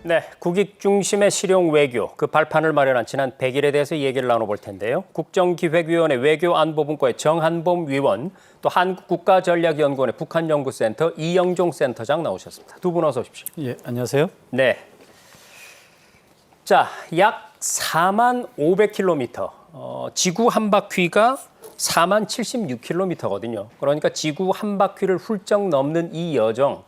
네, 국익 중심의 실용 외교, 그 발판을 마련한 지난 100일에 대해서 얘기를 나눠볼 텐데요. 국정기획위원회 외교안보분과의 정한범 위원, 또 한국국가전략연구원의 북한연구센터 이영종 센터장 나오셨습니다. 두 분 어서 오십시오. 예, 안녕하세요. 네. 자, 약 4만 500km, 지구 한 바퀴가 4만 76km거든요. 그러니까 지구 한 바퀴를 훌쩍 넘는 이 여정,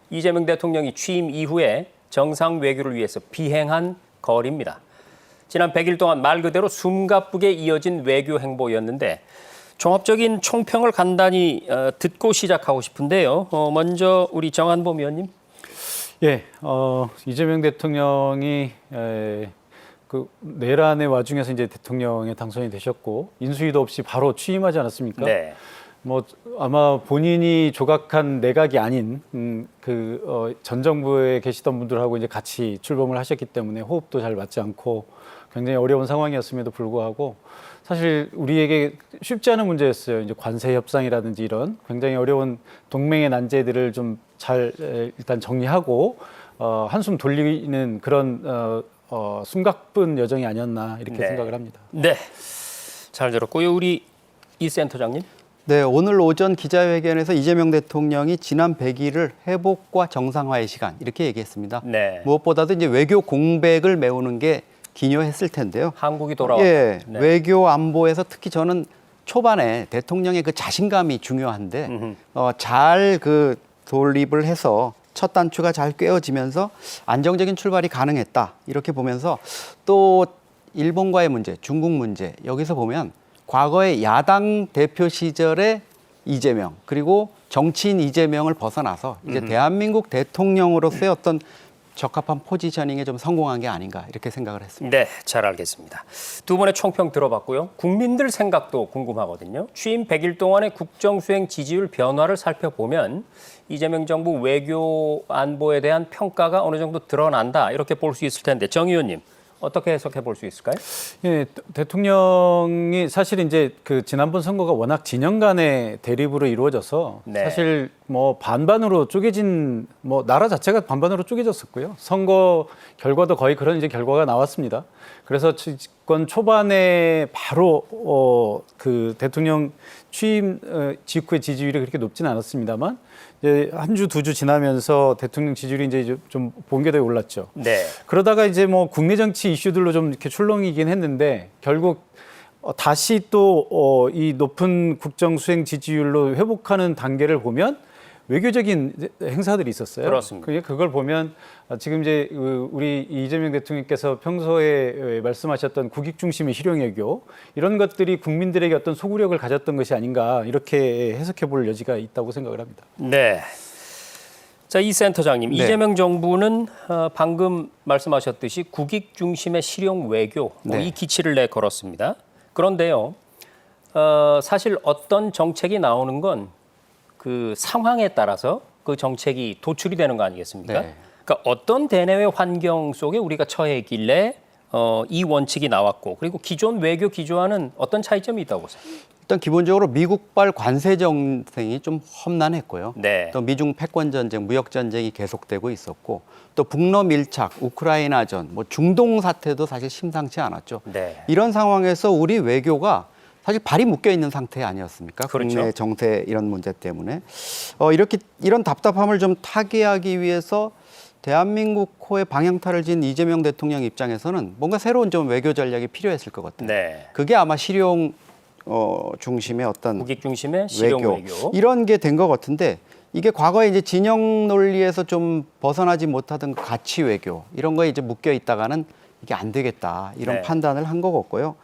이재명 대통령이 취임 이후에 정상 외교를 위해서 비행한 거리입니다. 지난 100일 동안 말 그대로 숨가쁘게 이어진 외교 행보였는데 종합적인 총평을 간단히 듣고 시작하고 싶은데요. 먼저 우리 정한범 위원님. 예, 이재명 대통령이 그 내란의 와중에서 이제 대통령에 당선이 되셨고 인수위도 없이 바로 취임하지 않았습니까? 네. 뭐 아마 본인이 조각한 내각이 아닌 전 정부에 계시던 분들하고 이제 같이 출범을 하셨기 때문에 호흡도 잘 맞지 않고 굉장히 어려운 상황이었음에도 불구하고 사실 우리에게 쉽지 않은 문제였어요. 이제 관세 협상이라든지 이런 굉장히 어려운 동맹의 난제들을 좀 잘 일단 정리하고 한숨 돌리는 그런 숨가쁜 여정이 아니었나 이렇게 네. 생각을 합니다. 네, 잘 들었고요. 우리 이 센터장님. 네, 오늘 오전 기자회견에서 이재명 대통령이 지난 100일을 회복과 정상화의 시간 이렇게 얘기했습니다. 네. 무엇보다도 이제 외교 공백을 메우는 게 기여했을 텐데요. 한국이 돌아왔고. 예, 네. 외교 안보에서 특히 저는 초반에 대통령의 그 자신감이 중요한데 잘 그 돌입을 해서 첫 단추가 잘 꿰어지면서 안정적인 출발이 가능했다 이렇게 보면서 또 일본과의 문제, 중국 문제 여기서 보면 과거의 야당 대표 시절의 이재명 그리고 정치인 이재명을 벗어나서 이제 대한민국 대통령으로서의 어떤 적합한 포지셔닝에 좀 성공한 게 아닌가 이렇게 생각을 했습니다. 네, 잘 알겠습니다. 두 분의 총평 들어봤고요. 국민들 생각도 궁금하거든요. 취임 100일 동안의 국정수행 지지율 변화를 살펴보면 이재명 정부 외교 안보에 대한 평가가 어느 정도 드러난다 이렇게 볼 수 있을 텐데 정 의원님 어떻게 해석해 볼 수 있을까요? 예, 대통령이 사실 이제 그 지난번 선거가 워낙 진영 간의 대립으로 이루어져서 네. 사실 뭐 반반으로 쪼개진 뭐 나라 자체가 반반으로 쪼개졌었고요. 선거 결과도 거의 그런 이제 결과가 나왔습니다. 그래서 집권 초반에 바로 그 대통령 취임 직후의 지지율이 그렇게 높지는 않았습니다만 이제 한 주, 두 주 지나면서 대통령 지지율이 이제 좀 본궤도에 올랐죠. 네. 그러다가 이제 뭐 국내 정치 이슈들로 좀 이렇게 출렁이긴 했는데 결국 다시 또 이 높은 국정 수행 지지율로 회복하는 단계를 보면 외교적인 행사들이 있었어요. 그렇습니다. 그걸 보면 지금 이제 우리 이재명 대통령께서 평소에 말씀하셨던 국익 중심의 실용 외교 이런 것들이 국민들에게 어떤 소구력을 가졌던 것이 아닌가 이렇게 해석해 볼 여지가 있다고 생각을 합니다. 네. 자, 이 센터장님, 네. 이재명 정부는 방금 말씀하셨듯이 국익 중심의 실용 외교 네. 이 기치를 내걸었습니다. 그런데요, 사실 어떤 정책이 나오는 건 그 상황에 따라서 그 정책이 도출이 되는 거 아니겠습니까? 네. 그러니까 어떤 대내외 환경 속에 우리가 처해 있길래 이 원칙이 나왔고 그리고 기존 외교 기조와는 어떤 차이점이 있다고 보세요? 일단 기본적으로 미국발 관세 정책이 좀 험난했고요. 네. 또 미중 패권 전쟁, 무역 전쟁이 계속되고 있었고 또 북러 밀착, 우크라이나전, 뭐 중동 사태도 사실 심상치 않았죠. 네. 이런 상황에서 우리 외교가 사실 발이 묶여 있는 상태 아니었습니까? 그렇죠. 국내 정세 이런 문제 때문에 이런 답답함을 좀 타개하기 위해서 대한민국호의 방향타를 진 이재명 대통령 입장에서는 뭔가 새로운 좀 외교 전략이 필요했을 것 같아요. 네. 그게 아마 실용 중심의 어떤 국익 중심의 실용 외교. 이런 게 된 것 같은데 이게 과거에 이제 진영 논리에서 좀 벗어나지 못하던 가치 외교 이런 거에 이제 묶여 있다가는 이게 안 되겠다 이런 네. 판단을 한 것 같고요.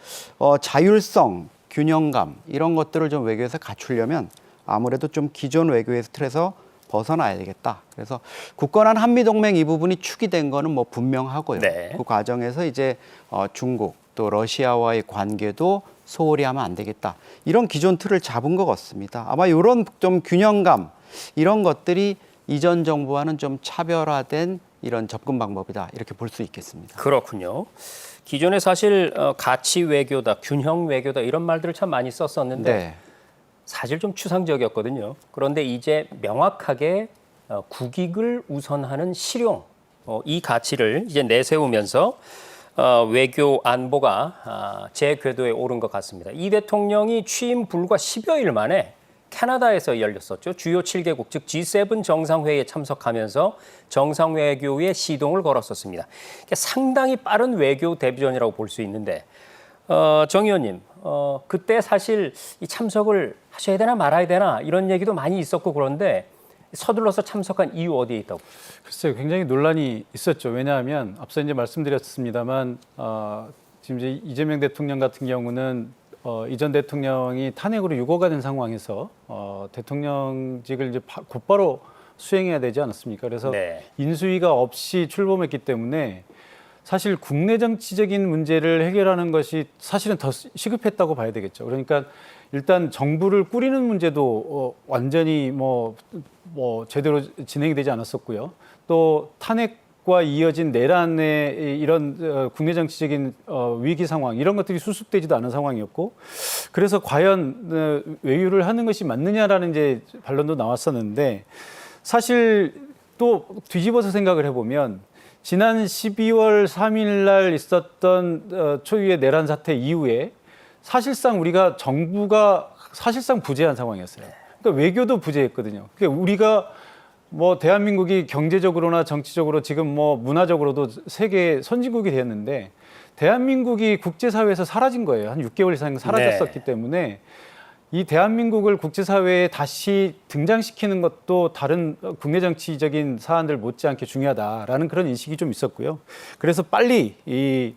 자율성, 균형감 이런 것들을 좀 외교에서 갖추려면 아무래도 좀 기존 외교의 틀에서 벗어나야 되겠다. 그래서 굳건한 한미동맹 이 부분이 축이 된 거는 뭐 분명하고요. 네. 그 과정에서 이제 중국 또 러시아와의 관계도 소홀히 하면 안 되겠다. 이런 기존 틀을 잡은 것 같습니다. 아마 이런 좀 균형감 이런 것들이 이전 정부와는 좀 차별화된 이런 접근 방법이다. 이렇게 볼 수 있겠습니다. 그렇군요. 기존에 사실 가치 외교다, 균형 외교다 이런 말들을 참 많이 썼었는데 네. 사실 좀 추상적이었거든요. 그런데 이제 명확하게 국익을 우선하는 실용 이 가치를 이제 내세우면서 외교 안보가 재궤도에 오른 것 같습니다. 이 대통령이 취임 불과 10여일 만에 캐나다에서 열렸었죠. 주요 7개국 즉 G7 정상회의에 참석하면서 정상외교의 시동을 걸었었습니다. 상당히 빠른 외교 데뷔전이라고 볼 수 있는데 정 의원님, 그때 사실 이 참석을 하셔야 되나 말아야 되나 이런 얘기도 많이 있었고 그런데 서둘러서 참석한 이유 어디에 있다고? 글쎄요, 굉장히 논란이 있었죠. 왜냐하면 앞서 이제 말씀드렸습니다만 지금 이제 이재명 대통령 같은 경우는 이전 대통령이 탄핵으로 유고가 된 상황에서 대통령직을 이제 곧바로 수행해야 되지 않았습니까? 그래서 네. 인수위가 없이 출범했기 때문에 사실 국내 정치적인 문제를 해결하는 것이 사실은 더 시급했다고 봐야 되겠죠. 그러니까 일단 정부를 꾸리는 문제도 완전히 뭐 제대로 진행이 되지 않았었고요. 또 탄핵과 이어진 내란의 이런 국내 정치적인 위기 상황 이런 것들이 수습되지도 않은 상황이었고, 그래서 과연 외유를 하는 것이 맞느냐라는 이제 반론도 나왔었는데, 사실 또 뒤집어서 생각을 해보면 지난 12월 3일 날 있었던 초유의 내란 사태 이후에 사실상 우리가 정부가 사실상 부재한 상황이었어요. 그러니까 외교도 부재했거든요. 그러니까 우리가 뭐 대한민국이 경제적으로나 정치적으로 지금 뭐 문화적으로도 세계 선진국이 되었는데 대한민국이 국제사회에서 사라진 거예요. 한 6개월 이상 사라졌었기 때문에 이 대한민국을 국제사회에 다시 등장시키는 것도 다른 국내 정치적인 사안들 못지않게 중요하다라는 그런 인식이 좀 있었고요. 그래서 빨리 이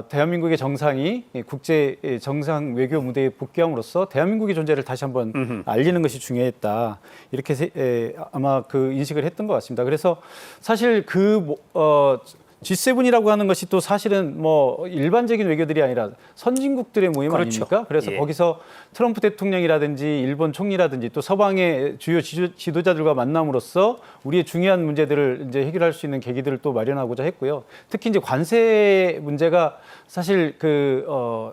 대한민국의 정상이 국제 정상 외교 무대에 복귀함으로써 대한민국의 존재를 다시 한번 알리는 것이 중요했다. 이렇게 아마 그 인식을 했던 것 같습니다. 그래서 사실 G7이라고 하는 것이 또 사실은 뭐 일반적인 외교들이 아니라 선진국들의 모임 그렇죠. 아닙니까? 그래서 예. 거기서 트럼프 대통령이라든지 일본 총리라든지 또 서방의 주요 지도자들과 만남으로써 우리의 중요한 문제들을 이제 해결할 수 있는 계기들을 또 마련하고자 했고요. 특히 이제 관세 문제가 사실 그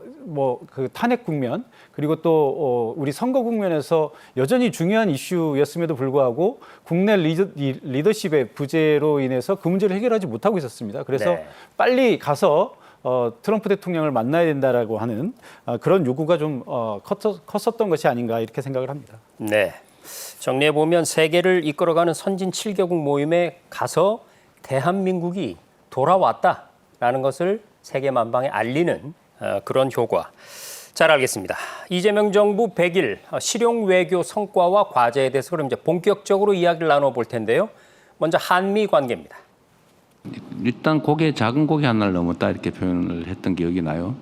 탄핵 국면 그리고 또 우리 선거 국면에서 여전히 중요한 이슈였음에도 불구하고 국내 리더십의 부재로 인해서 그 문제를 해결하지 못하고 있었습니다. 그래서 네. 빨리 가서 트럼프 대통령을 만나야 된다라고 하는 그런 요구가 좀 컸었던 것이 아닌가 이렇게 생각을 합니다. 네. 정리해 보면 세계를 이끌어가는 선진 7개국 모임에 가서 대한민국이 돌아왔다라는 것을 세계 만방에 알리는 그런 효과. 잘 알겠습니다. 이재명 정부 100일 실용 외교 성과와 과제에 대해서 그럼 이제 본격적으로 이야기를 나눠볼 텐데요. 먼저 한미 관계입니다. 일단 작은 고개 하나를 넘었다 이렇게 표현을 했던 기억이 나요.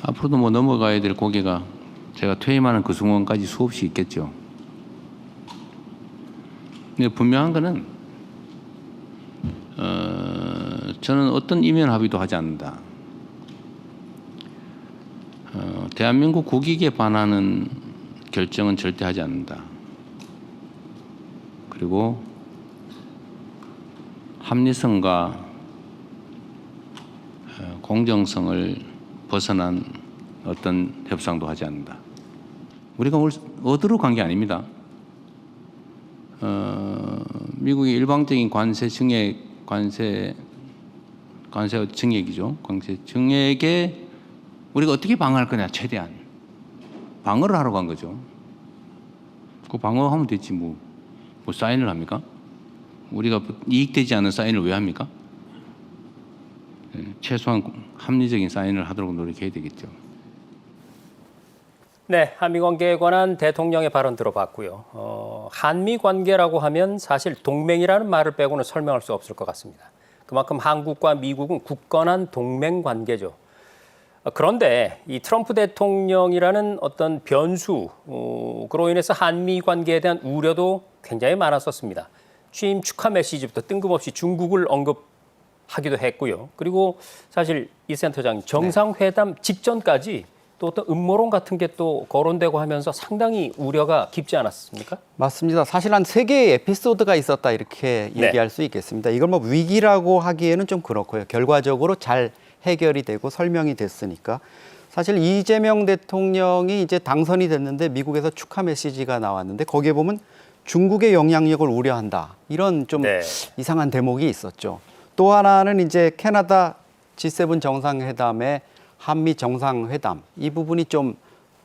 앞으로도 뭐 넘어가야 될 고개가 제가 퇴임하는 그 순간까지 수없이 있겠죠. 근데 분명한 거는 저는 어떤 이면 합의도 하지 않는다. 대한민국 국익에 반하는 결정은 절대 하지 않는다. 그리고 합리성과 공정성을 벗어난 어떤 협상도 하지 않는다. 우리가 얻으러 간 게 아닙니다. 미국의 일방적인 관세 증액이죠. 관세 증액에 우리가 어떻게 방어할 거냐, 최대한. 방어를 하러 간 거죠. 그 방어하면 됐지, 뭐 사인을 합니까? 우리가 이익되지 않은 사인을 왜 합니까? 최소한 합리적인 사인을 하도록 노력해야 되겠죠. 네, 한미 관계에 관한 대통령의 발언 들어봤고요. 한미 관계라고 하면 사실 동맹이라는 말을 빼고는 설명할 수 없을 것 같습니다. 그만큼 한국과 미국은 굳건한 동맹 관계죠. 그런데 이 트럼프 대통령이라는 어떤 변수로 인해서 한미 관계에 대한 우려도 굉장히 많았었습니다. 취임 축하 메시지부터 뜬금없이 중국을 언급하기도 했고요. 그리고 사실 이 센터장님 정상회담 직전까지 또 어떤 음모론 같은 게 또 거론되고 하면서 상당히 우려가 깊지 않았습니까? 맞습니다. 사실 한 3개의 에피소드가 있었다 이렇게 네. 얘기할 수 있겠습니다. 이걸 뭐 위기라고 하기에는 좀 그렇고요. 결과적으로 잘 해결이 되고 설명이 됐으니까. 사실 이재명 대통령이 이제 당선이 됐는데 미국에서 축하 메시지가 나왔는데 거기에 보면 중국의 영향력을 우려한다. 이런 좀 네. 이상한 대목이 있었죠. 또 하나는 이제 캐나다 G7 정상회담의 한미 정상회담 이 부분이 좀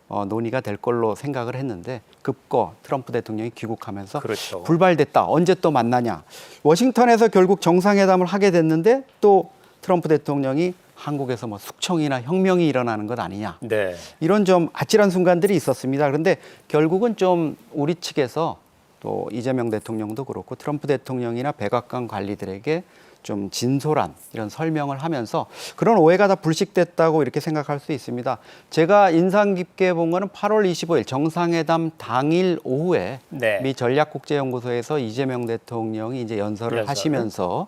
논의가 될 걸로 생각을 했는데 급거 트럼프 대통령이 귀국하면서 그렇죠. 불발됐다. 언제 또 만나냐. 워싱턴에서 결국 정상회담을 하게 됐는데 또 트럼프 대통령이 한국에서 뭐 숙청이나 혁명이 일어나는 것 아니냐. 네. 이런 좀 아찔한 순간들이 있었습니다. 그런데 결국은 좀 우리 측에서 또 이재명 대통령도 그렇고 트럼프 대통령이나 백악관 관리들에게 좀 진솔한 이런 설명을 하면서 그런 오해가 다 불식됐다고 이렇게 생각할 수 있습니다. 제가 인상 깊게 본 거는 8월 25일 정상회담 당일 오후에 네. 미 전략국제연구소에서 이재명 대통령이 이제 연설을 연설을. 하시면서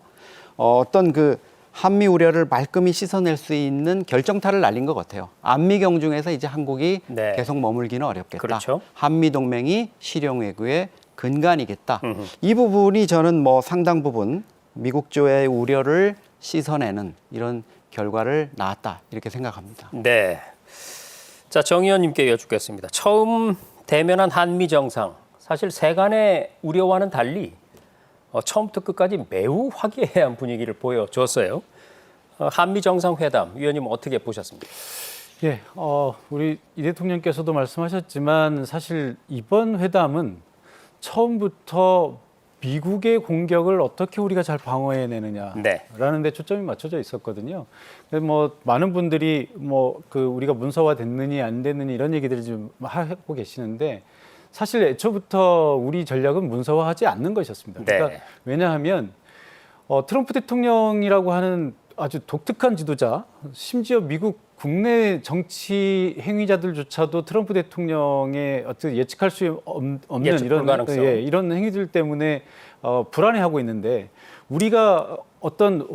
어떤 그 한미 우려를 말끔히 씻어낼 수 있는 결정타를 날린 것 같아요. 안미 경중에서 이제 한국이 네. 계속 머물기는 어렵겠다. 그렇죠. 한미 동맹이 실용 외교의 근간이겠다. 이 부분이 저는 뭐 상당 부분 미국조의 우려를 씻어내는 이런 결과를 낳았다 이렇게 생각합니다. 네. 자, 정 의원님께 여쭙겠습니다. 처음 대면한 한미 정상, 사실 세간의 우려와는 달리 처음부터 끝까지 매우 화기애애한 분위기를 보여줬어요. 한미 정상회담, 위원님 어떻게 보셨습니까? 예, 우리 이 대통령께서도 말씀하셨지만 사실 이번 회담은 처음부터 미국의 공격을 어떻게 우리가 잘 방어해내느냐라는 네. 데 초점이 맞춰져 있었거든요. 근데 뭐 많은 분들이 뭐 그 우리가 문서화 됐느니 안 됐느니 이런 얘기들을 좀 하고 계시는데 사실 애초부터 우리 전략은 문서화하지 않는 것이었습니다. 그러니까 네. 왜냐하면 트럼프 대통령이라고 하는 아주 독특한 지도자, 심지어 미국 국내 정치 행위자들조차도 트럼프 대통령의 어떤 예측할 수 없는 예측 이런 불가능성. 이런 행위들 때문에 불안해하고 있는데 우리가 어떤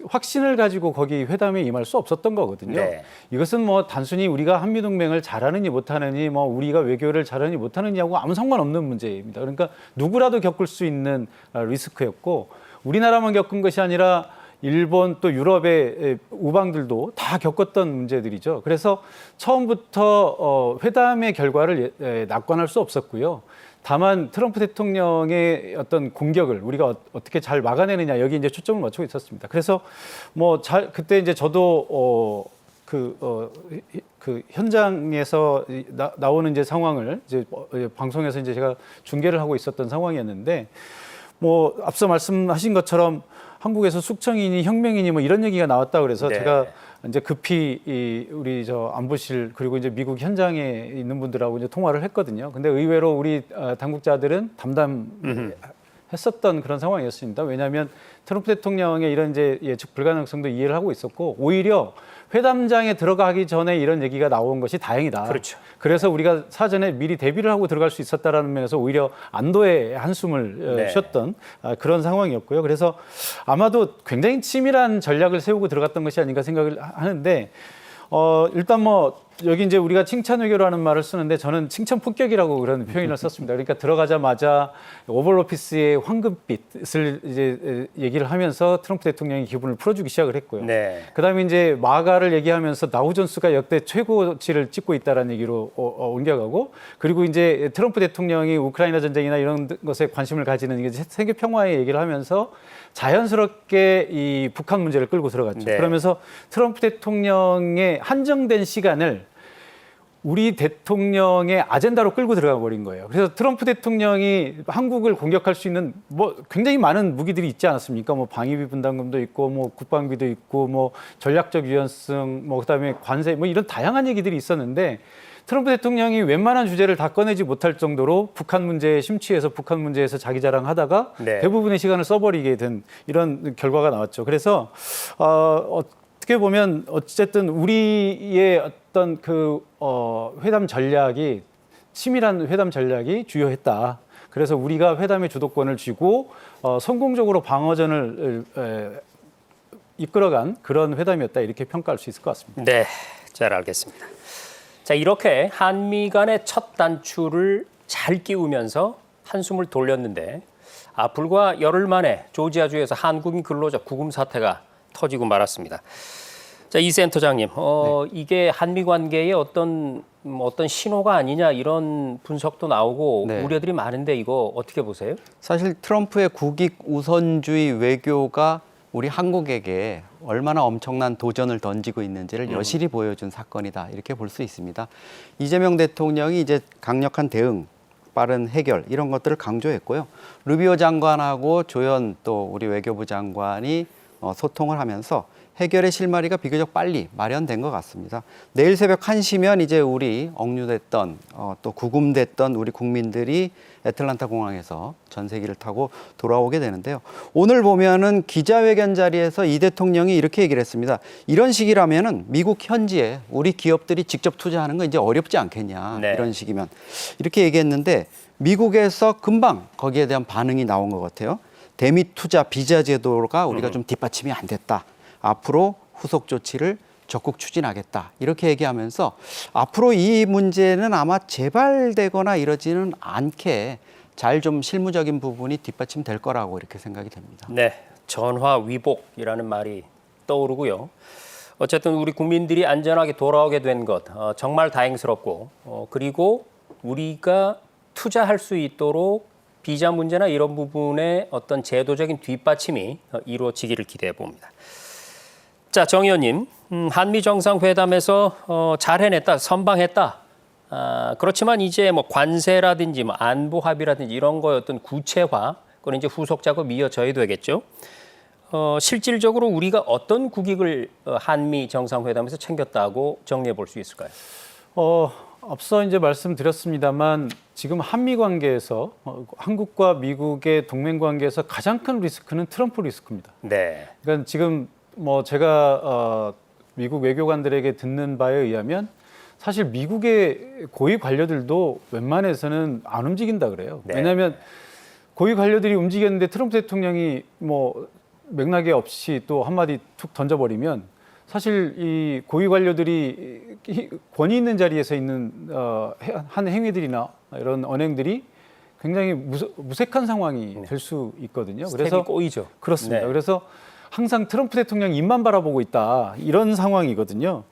확신을 가지고 거기 회담에 임할 수 없었던 거거든요. 네. 이것은 뭐 단순히 우리가 한미 동맹을 잘하느니 못하느니 뭐 우리가 외교를 잘하느니 못하느냐고 아무 상관없는 문제입니다. 그러니까 누구라도 겪을 수 있는 리스크였고 우리나라만 겪은 것이 아니라 일본 또 유럽의 우방들도 다 겪었던 문제들이죠. 그래서 처음부터 회담의 결과를 낙관할 수 없었고요. 다만 트럼프 대통령의 어떤 공격을 우리가 어떻게 잘 막아내느냐 여기 이제 초점을 맞추고 있었습니다. 그래서 뭐 그때 이제 저도 그 현장에서 나오는 이제 상황을 이제 방송에서 이제 제가 중계를 하고 있었던 상황이었는데 뭐 앞서 말씀하신 것처럼 한국에서 숙청이니 혁명이니 뭐 이런 얘기가 나왔다 그래서 네. 제가 이제 급히 우리 저 안보실 그리고 이제 미국 현장에 있는 분들하고 이제 통화를 했거든요. 근데 의외로 우리 당국자들은 담담했었던 그런 상황이었습니다. 왜냐하면 트럼프 대통령의 이런 이제 예측 불가능성도 이해를 하고 있었고 오히려 회담장에 들어가기 전에 이런 얘기가 나온 것이 다행이다. 그렇죠. 그래서 우리가 사전에 미리 대비를 하고 들어갈 수 있었다라는 면에서 오히려 안도의 한숨을 네. 쉬었던 그런 상황이었고요. 그래서 아마도 굉장히 치밀한 전략을 세우고 들어갔던 것이 아닌가 생각을 하는데 일단 뭐 여기 이제 우리가 칭찬 외교라는 말을 쓰는데 저는 칭찬 폭격이라고 그런 표현을 썼습니다. 그러니까 들어가자마자 오벌 오피스의 황금빛을 이제 얘기를 하면서 트럼프 대통령이 기분을 풀어주기 시작을 했고요. 네. 그다음에 이제 마가를 얘기하면서 다우존스가 역대 최고치를 찍고 있다라는 얘기로 옮겨가고 그리고 이제 트럼프 대통령이 우크라이나 전쟁이나 이런 것에 관심을 가지는 이게 세계 평화의 얘기를 하면서 자연스럽게 이 북한 문제를 끌고 들어갔죠. 네. 그러면서 트럼프 대통령의 한정된 시간을 우리 대통령의 아젠다로 끌고 들어가 버린 거예요. 그래서 트럼프 대통령이 한국을 공격할 수 있는 뭐 굉장히 많은 무기들이 있지 않았습니까? 뭐 방위비 분담금도 있고, 뭐 국방비도 있고, 뭐 전략적 유연성, 뭐 그다음에 관세, 뭐 이런 다양한 얘기들이 있었는데 트럼프 대통령이 웬만한 주제를 다 꺼내지 못할 정도로 북한 문제에 심취해서 북한 문제에서 자기 자랑하다가 네. 대부분의 시간을 써버리게 된 이런 결과가 나왔죠. 그래서 어떻게 보면 어쨌든 우리의 어떤 그 회담 전략이 치밀한 회담 전략이 주요했다. 그래서 우리가 회담의 주도권을 쥐고 성공적으로 방어전을 이끌어간 그런 회담이었다 이렇게 평가할 수 있을 것 같습니다. 네, 잘 알겠습니다. 자, 이렇게 한미 간의 첫 단추를 잘 끼우면서 한숨을 돌렸는데 불과 열흘 만에 조지아주에서 한국인 근로자 구금 사태가 터지고 말았습니다. 자, 이 센터장님, 이게 한미 관계에 어떤 어떤 신호가 아니냐 이런 분석도 나오고 네. 우려들이 많은데 이거 어떻게 보세요? 사실 트럼프의 국익 우선주의 외교가 우리 한국에게 얼마나 엄청난 도전을 던지고 있는지를 여실히 보여준 사건이다. 이렇게 볼 수 있습니다. 이재명 대통령이 이제 강력한 대응, 빠른 해결 이런 것들을 강조했고요. 루비오 장관하고 조연 또 우리 외교부 장관이 소통을 하면서 해결의 실마리가 비교적 빨리 마련된 것 같습니다. 내일 새벽 1시면 이제 우리 억류됐던 또 구금됐던 우리 국민들이 애틀란타 공항에서 전세기를 타고 돌아오게 되는데요. 오늘 보면은 기자회견 자리에서 이 대통령이 이렇게 얘기를 했습니다. 이런 식이라면은 미국 현지에 우리 기업들이 직접 투자하는 건 이제 어렵지 않겠냐. 네. 이런 식이면 이렇게 얘기했는데 미국에서 금방 거기에 대한 반응이 나온 것 같아요. 대미 투자 비자 제도가 우리가 좀 뒷받침이 안 됐다. 앞으로 후속 조치를 적극 추진하겠다. 이렇게 얘기하면서 앞으로 이 문제는 아마 재발되거나 이러지는 않게 잘 좀 실무적인 부분이 뒷받침될 거라고 이렇게 생각이 됩니다. 네, 전화위복이라는 말이 떠오르고요. 어쨌든 우리 국민들이 안전하게 돌아오게 된 것 정말 다행스럽고 그리고 우리가 투자할 수 있도록 비자 문제나 이런 부분에 어떤 제도적인 뒷받침이 이루어지기를 기대해 봅니다. 자, 정 의원님, 한미 정상회담에서 잘 해냈다, 선방했다. 그렇지만 이제 뭐 관세라든지 뭐 안보 합의라든지 이런 거의 어떤 구체화, 그건 이제 후속 작업 이어져야 되겠죠. 실질적으로 우리가 어떤 국익을 한미 정상회담에서 챙겼다고 정리해 볼 수 있을까요? 앞서 이제 말씀드렸습니다만 지금 한미 관계에서 한국과 미국의 동맹 관계에서 가장 큰 리스크는 트럼프 리스크입니다. 네. 그러니까 지금 뭐 제가 미국 외교관들에게 듣는 바에 의하면 사실 미국의 고위 관료들도 웬만해서는 안 움직인다 그래요. 네. 왜냐하면 고위 관료들이 움직였는데 트럼프 대통령이 뭐 맥락이 없이 또 한마디 툭 던져버리면 사실 이 고위 관료들이 권위 있는 자리에서 있는 한 행위들이나 이런 언행들이 굉장히 무색한 상황이 될 수 있거든요. 그래서 꼬이죠. 그렇습니다. 네. 그래서 항상 트럼프 대통령 입만 바라보고 있다 이런 상황이거든요.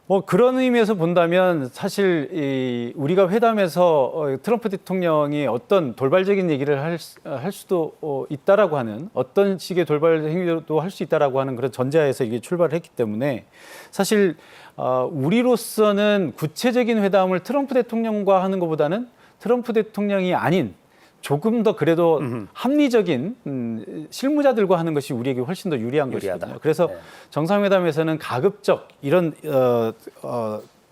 뭐 그런 의미에서 본다면 사실 우리가 회담에서 트럼프 대통령이 어떤 돌발적인 얘기를 할 수도 있다라고 하는 어떤 식의 돌발 행위도 할 수 있다라고 하는 그런 전제하에서 이게 출발을 했기 때문에 사실 우리로서는 구체적인 회담을 트럼프 대통령과 하는 것보다는 트럼프 대통령이 아닌 조금 더 그래도 합리적인 실무자들과 하는 것이 우리에게 훨씬 더 유리한 것이거든요. 그래서 네. 정상회담에서는 가급적 이런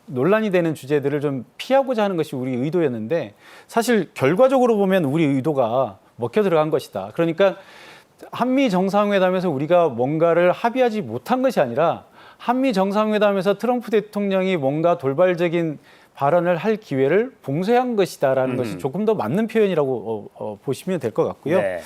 논란이 되는 주제들을 좀 피하고자 하는 것이 우리 의도였는데 사실 결과적으로 보면 우리 의도가 먹혀 들어간 것이다. 그러니까 한미 정상회담에서 우리가 뭔가를 합의하지 못한 것이 아니라 한미 정상회담에서 트럼프 대통령이 뭔가 돌발적인 발언을 할 기회를 봉쇄한 것이다라는 것이 조금 더 맞는 표현이라고 보시면 될 것 같고요. 네.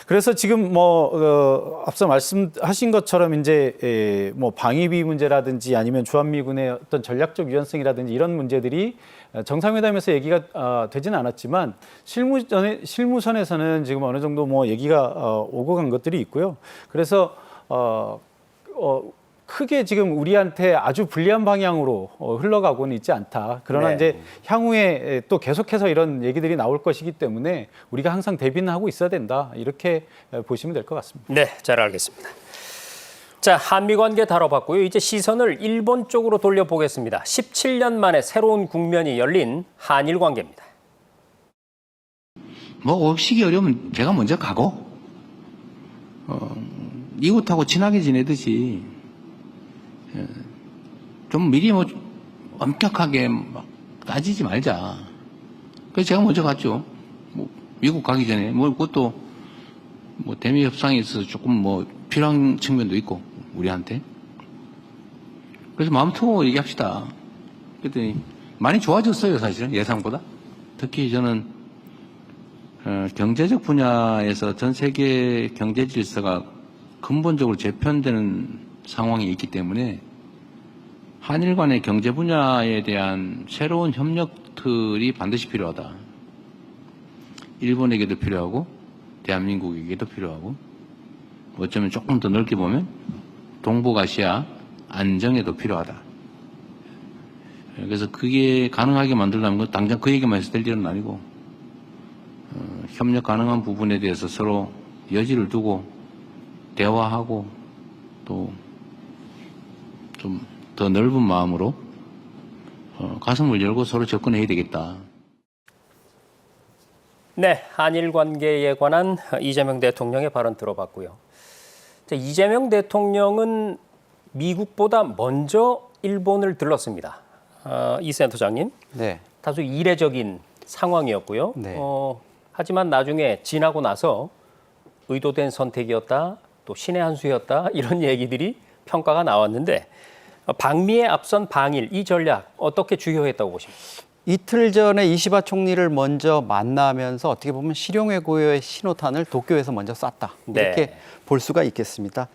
그래서 지금 뭐 앞서 말씀하신 것처럼 이제 뭐 방위비 문제라든지 아니면 주한미군의 어떤 전략적 유연성이라든지 이런 문제들이 정상회담에서 얘기가 되지는 않았지만 실무선에서는 지금 어느 정도 뭐 얘기가 오고 간 것들이 있고요. 그래서 크게 지금 우리한테 아주 불리한 방향으로 흘러가고는 있지 않다. 그러나 네. 이제 향후에 또 계속해서 이런 얘기들이 나올 것이기 때문에 우리가 항상 대비는 하고 있어야 된다. 이렇게 보시면 될 것 같습니다. 네, 잘 알겠습니다. 자, 한미 관계 다뤄봤고요. 이제 시선을 일본 쪽으로 돌려보겠습니다. 17년 만에 새로운 국면이 열린 한일 관계입니다. 뭐 오시기 어려우면 제가 먼저 가고 이웃하고 친하게 지내듯이 좀 미리 뭐 엄격하게 막 따지지 말자. 그래서 제가 먼저 갔죠. 뭐 미국 가기 전에 뭐 그것도 뭐 대미 협상에 있어서 조금 뭐 필요한 측면도 있고 우리한테. 그래서 마음 터고 얘기합시다. 그랬더니 많이 좋아졌어요, 사실은 예상보다. 특히 저는 경제적 분야에서 전 세계 경제 질서가 근본적으로 재편되는 상황이 있기 때문에 한일 간의 경제 분야에 대한 새로운 협력 틀이 반드시 필요하다. 일본에게도 필요하고 대한민국에게도 필요하고 어쩌면 조금 더 넓게 보면 동북아시아 안정에도 필요하다. 그래서 그게 가능하게 만들려면 그 당장 그 얘기만 해서 될 일은 아니고 협력 가능한 부분에 대해서 서로 여지를 두고 대화하고 또 좀 더 넓은 마음으로 가슴을 열고 서로 접근해야 되겠다. 네, 한일 관계에 관한 이재명 대통령의 발언 들어봤고요. 자, 이재명 대통령은 미국보다 먼저 일본을 들렀습니다. 이 센터장님, 네. 다소 이례적인 상황이었고요. 네. 하지만 나중에 지나고 나서 의도된 선택이었다, 또 신의 한 수였다 이런 얘기들이 평가가 나왔는데 방미에 앞선 방일 이 전략 어떻게 주효했다고 보십니까? 이틀 전에 이시바 총리를 먼저 만나면서 어떻게 보면 실용외교의 신호탄을 도쿄에서 먼저 쐈다. 이렇게 네. 볼 수가 있겠습니다.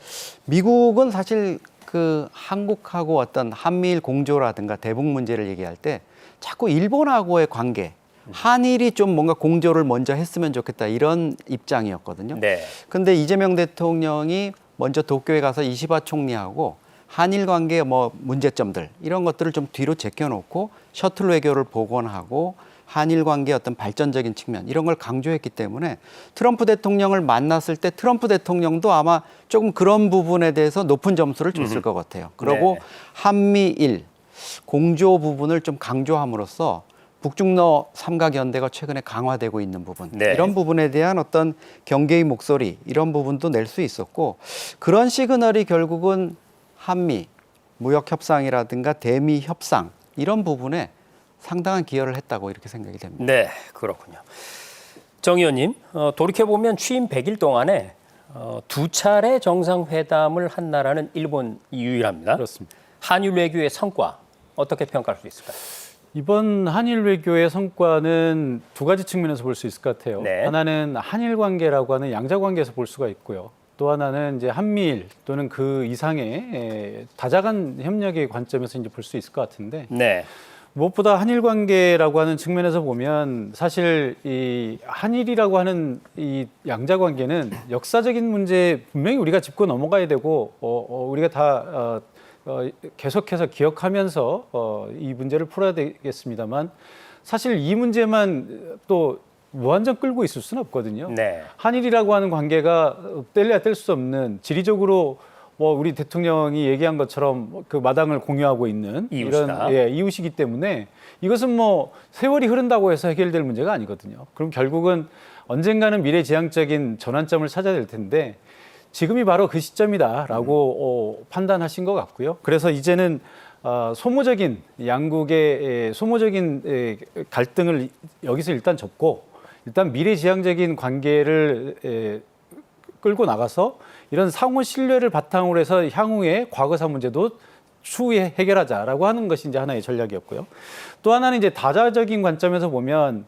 미국은 사실 그 한국하고 어떤 한미일 공조라든가 대북 문제를 얘기할 때 자꾸 일본하고의 관계, 한일이 좀 뭔가 공조를 먼저 했으면 좋겠다 이런 입장이었거든요. 네. 근데 이재명 대통령이 먼저 도쿄에 가서 이시바 총리하고 한일 관계의 뭐 문제점들 이런 것들을 좀 뒤로 제껴놓고 셔틀 외교를 복원하고 한일 관계의 어떤 발전적인 측면 이런 걸 강조했기 때문에 트럼프 대통령을 만났을 때 트럼프 대통령도 아마 조금 그런 부분에 대해서 높은 점수를 줬을 것 같아요. 그리고 네. 한미일 공조 부분을 좀 강조함으로써 북중러 삼각연대가 최근에 강화되고 있는 부분 네. 이런 부분에 대한 어떤 경계의 목소리 이런 부분도 낼 수 있었고 그런 시그널이 결국은 한미 무역 협상이라든가 대미 협상 이런 부분에 상당한 기여를 했다고 이렇게 생각이 됩니다. 네, 그렇군요. 정 의원님, 돌이켜보면 취임 100일 동안에 두 차례 정상회담을 한 나라는 일본이 유일합니다. 그렇습니다. 한일 외교의 성과 어떻게 평가할 수 있을까요? 이번 한일 외교의 성과는 두 가지 측면에서 볼 수 있을 것 같아요. 네. 하나는 한일 관계라고 하는 양자 관계에서 볼 수가 있고요. 또 하나는 이제 한미일 또는 그 이상의 다자간 협력의 관점에서 이제 볼 수 있을 것 같은데 네. 무엇보다 한일 관계라고 하는 측면에서 보면 사실 이 한일이라고 하는 이 양자 관계는 역사적인 문제 분명히 우리가 짚고 넘어가야 되고 우리가 다 계속해서 기억하면서 이 문제를 풀어야 되겠습니다만 사실 이 문제만 또 무한정 끌고 있을 수는 없거든요. 네. 한일이라고 하는 관계가 뗄래야 뗄 수 없는 지리적으로 뭐 우리 대통령이 얘기한 것처럼 그 마당을 공유하고 있는 이웃이다. 이런 이웃이기 때문에 이것은 뭐 세월이 흐른다고 해서 해결될 문제가 아니거든요. 그럼 결국은 언젠가는 미래지향적인 전환점을 찾아야 될 텐데 지금이 바로 그 시점이다라고 판단하신 것 같고요. 그래서 이제는 소모적인 양국의 소모적인 갈등을 여기서 일단 접고 일단 미래지향적인 관계를 끌고 나가서 이런 상호 신뢰를 바탕으로 해서 향후에 과거사 문제도 추후에 해결하자라고 하는 것이 이제 하나의 전략이었고요. 또 하나는 이제 다자적인 관점에서 보면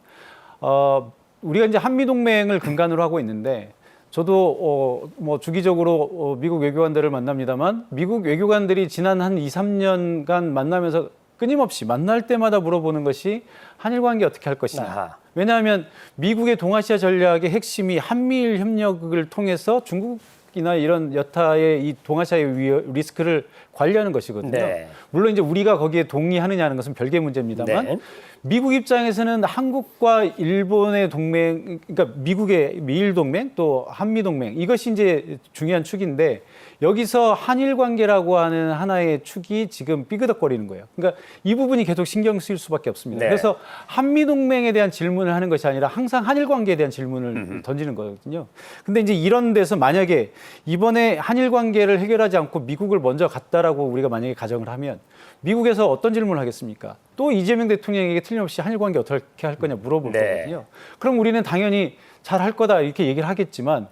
우리가 이제 한미 동맹을 근간으로 하고 있는데 저도 뭐 주기적으로 미국 외교관들을 만납니다만 미국 외교관들이 지난 한 2, 3년간 만나면서 끊임없이 만날 때마다 물어보는 것이 한일 관계 어떻게 할 것이냐. 아하. 왜냐하면 미국의 동아시아 전략의 핵심이 한미일 협력을 통해서 중국이나 이런 여타의 이 동아시아의 리스크를 관리하는 것이거든요. 네. 물론 이제 우리가 거기에 동의하느냐는 것은 별개의 문제입니다만 네. 미국 입장에서는 한국과 일본의 동맹, 그러니까 미국의 미일 동맹 또 한미 동맹 이것이 이제 중요한 축인데 여기서 한일 관계라고 하는 하나의 축이 지금 삐그덕거리는 거예요. 그러니까 이 부분이 계속 신경 쓰일 수밖에 없습니다. 네. 그래서 한미 동맹에 대한 질문을 하는 것이 아니라 항상 한일 관계에 대한 질문을 던지는 거거든요. 근데 이제 이런 데서 만약에 이번에 한일 관계를 해결하지 않고 미국을 먼저 갔다라고 우리가 만약에 가정을 하면 미국에서 어떤 질문을 하겠습니까? 또 이재명 대통령에게 틀림없이 한일 관계 어떻게 할 거냐 물어볼 네. 거거든요. 그럼 우리는 당연히 잘 할 거다 이렇게 얘기를 하겠지만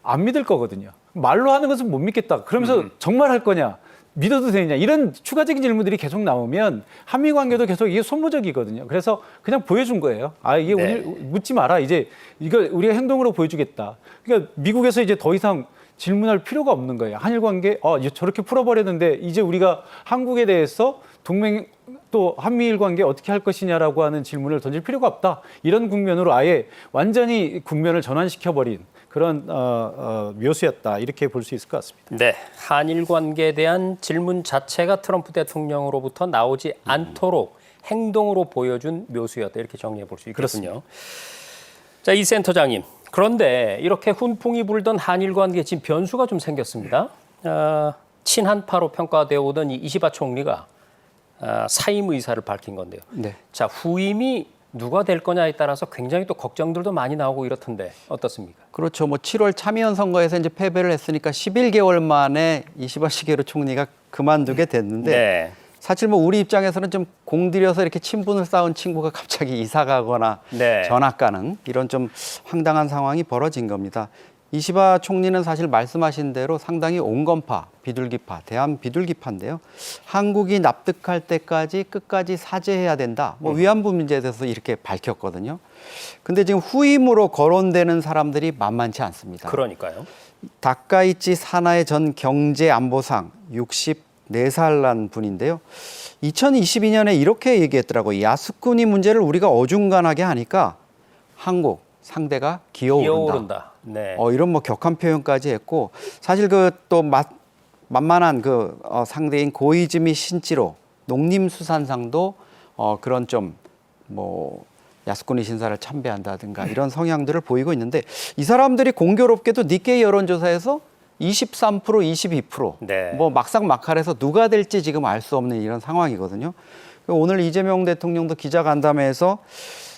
안 믿을 거거든요. 말로 하는 것은 못 믿겠다. 그러면서 정말 할 거냐? 믿어도 되느냐? 이런 추가적인 질문들이 계속 나오면 한미 관계도 계속 이게 소모적이거든요. 그래서 그냥 보여준 거예요. 아, 이게 네. 오늘 묻지 마라. 이제 이거 우리가 행동으로 보여주겠다. 그러니까 미국에서 이제 더 이상 질문할 필요가 없는 거예요. 한일 관계, 저렇게 풀어버렸는데 이제 우리가 한국에 대해서 동맹 또 한미일 관계 어떻게 할 것이냐라고 하는 질문을 던질 필요가 없다. 이런 국면으로 아예 완전히 국면을 전환시켜버린 그런 묘수였다. 이렇게 볼 수 있을 것 같습니다. 네, 한일 관계에 대한 질문 자체가 트럼프 대통령으로부터 나오지 않도록 행동으로 보여준 묘수였다 이렇게 정리해 볼 수 있겠군요. 자, 이 센터장님. 그런데 이렇게 훈풍이 불던 한일 관계에 지금 변수가 좀 생겼습니다. 친한파로 평가되어 오던 이 이시바 총리가 사임 의사를 밝힌 건데요. 네. 자, 후임이 누가 될 거냐에 따라서 굉장히 또 걱정들도 많이 나오고 이렇던데 어떻습니까? 그렇죠. 뭐 7월 참의원 선거에서 이제 패배를 했으니까 11개월 만에 이시바 시게루 총리가 그만두게 됐는데 네. 사실 뭐 우리 입장에서는 좀 공들여서 이렇게 친분을 쌓은 친구가 갑자기 이사 가거나 네. 전학 가는 이런 좀 황당한 상황이 벌어진 겁니다. 이시바 총리는 사실 말씀하신 대로 상당히 온건파, 비둘기파, 대한 비둘기파인데요. 한국이 납득할 때까지 끝까지 사죄해야 된다. 뭐 위안부 문제에 대해서 이렇게 밝혔거든요. 근데 지금 후임으로 거론되는 사람들이 만만치 않습니다. 그러니까요. 다카이치 사나이 전 경제안보상 64살 난 분인데요. 2022년에 이렇게 얘기했더라고요. 야스쿠니 문제를 우리가 어중간하게 하니까 한국 상대가 기어오른다. 네. 이런 뭐 격한 표현까지 했고 사실 그 또 만만한 그 상대인 고이즈미 신치로 농림수산상도 그런 좀 뭐 야스쿠니 신사를 참배한다든가 이런 성향들을 보이고 있는데 이 사람들이 공교롭게도 니케이 여론조사에서 23%, 22%. 네. 뭐 막상 막할해서 누가 될지 지금 알 수 없는 이런 상황이거든요. 오늘 이재명 대통령도 기자간담회에서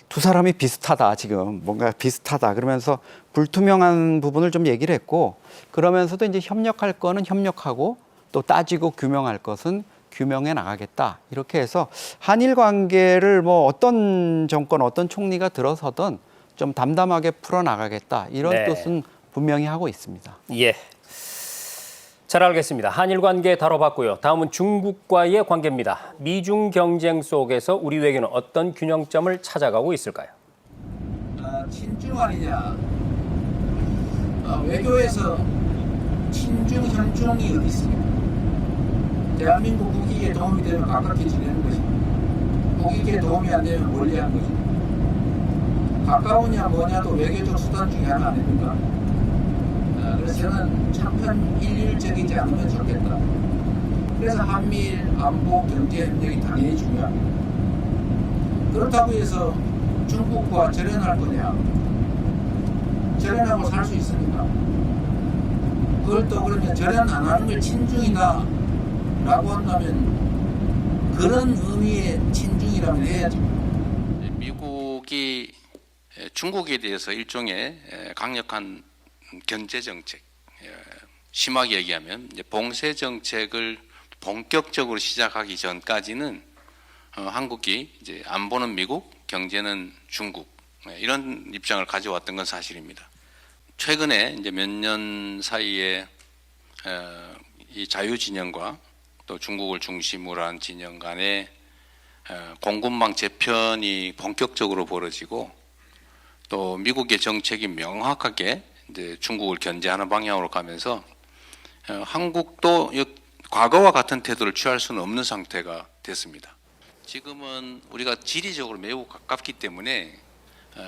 두 사람이 비슷하다, 지금 뭔가 비슷하다 그러면서 불투명한 부분을 좀 얘기를 했고 그러면서도 이제 협력할 거는 협력하고 또 따지고 규명할 것은 규명해 나가겠다 이렇게 해서 한일 관계를 뭐 어떤 정권 어떤 총리가 들어서든 좀 담담하게 풀어 나가겠다 이런 네. 뜻은 분명히 하고 있습니다. 예. 잘 알겠습니다. 한일 관계 다뤄봤고요. 다음은 중국과의 관계입니다. 미중 경쟁 속에서 우리 외교는 어떤 균형점을 찾아가고 있을까요? 친중 아니냐. 외교에서 친중, 현중이 어디 있습니까? 대한민국 국익에 도움이 되면 가깝게 지내는 것입니다. 국익에 도움이 안 되면 멀리하는 것입니다. 가까우냐 뭐냐도 외교적 수단 중에 하나 아닙니까? 그래서 저는 참편 일률적이지 않으면 좋겠다. 그래서 한미일 안보 경제 협력이 당연히 중요합니다. 그렇다고 해서 중국과 절연할 거냐? 절연하고 살 수 있습니까? 그걸 또 그러면 절연 안 하는 걸 친중이다 라고 한다면 그런 의미의 친중이라면 해야죠. 미국이 중국에 대해서 일종의 강력한 견제 정책, 심하게 얘기하면 이제 봉쇄 정책을 본격적으로 시작하기 전까지는 한국이 이제 안보는 미국, 경제는 중국 이런 입장을 가져왔던 건 사실입니다. 최근에 이제 몇 년 사이에 이 자유 진영과 또 중국을 중심으로 한 진영 간의 공군망 재편이 본격적으로 벌어지고 또 미국의 정책이 명확하게 이제 중국을 견제하는 방향으로 가면서 한국도 과거와 같은 태도를 취할 수는 없는 상태가 됐습니다. 지금은 우리가 지리적으로 매우 가깝기 때문에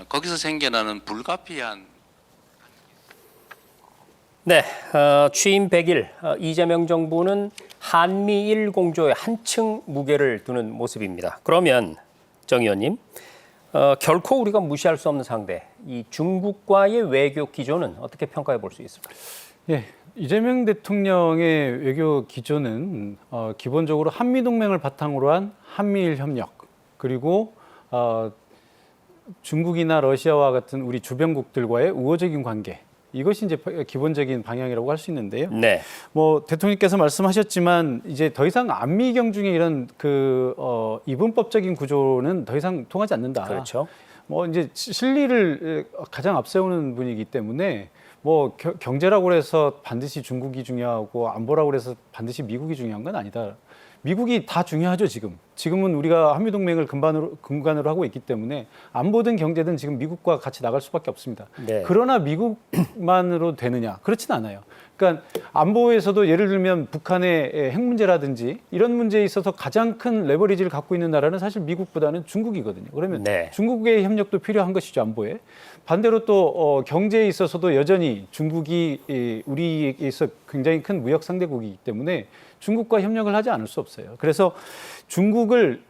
거기서 생겨나는 불가피한 네, 취임 100일 이재명 정부는 한미일 공조에 한층 무게를 두는 모습입니다. 그러면 정 의원님, 결코 우리가 무시할 수 없는 상대, 이 중국과의 외교 기조는 어떻게 평가해 볼 수 있을까요? 예, 이재명 대통령의 외교 기조는 기본적으로 한미 동맹을 바탕으로 한 한미일 협력 그리고 중국이나 러시아와 같은 우리 주변국들과의 우호적인 관계 이것이 이제 기본적인 방향이라고 할 수 있는데요. 네. 뭐 대통령께서 말씀하셨지만 이제 더 이상 안미경 중에 이런 이분법적인 구조는 더 이상 통하지 않는다. 그렇죠. 뭐 이제 실리를 가장 앞세우는 분이기 때문에 뭐 경제라고 해서 반드시 중국이 중요하고 안보라고 해서 반드시 미국이 중요한 건 아니다. 미국이 다 중요하죠, 지금. 지금은 우리가 한미동맹을 근간으로 하고 있기 때문에 안보든 경제든 지금 미국과 같이 나갈 수밖에 없습니다. 네. 그러나 미국만으로 되느냐? 그렇진 않아요. 그러니까 안보에서도 예를 들면 북한의 핵 문제라든지 이런 문제에 있어서 가장 큰 레버리지를 갖고 있는 나라는 사실 미국보다는 중국이거든요. 그러면 네. 중국의 협력도 필요한 것이죠, 안보에. 반대로 또 경제에 있어서도 여전히 중국이 우리에게 있어 굉장히 큰 무역 상대국이기 때문에 중국과 협력을 하지 않을 수 없어요. 그래서 중국을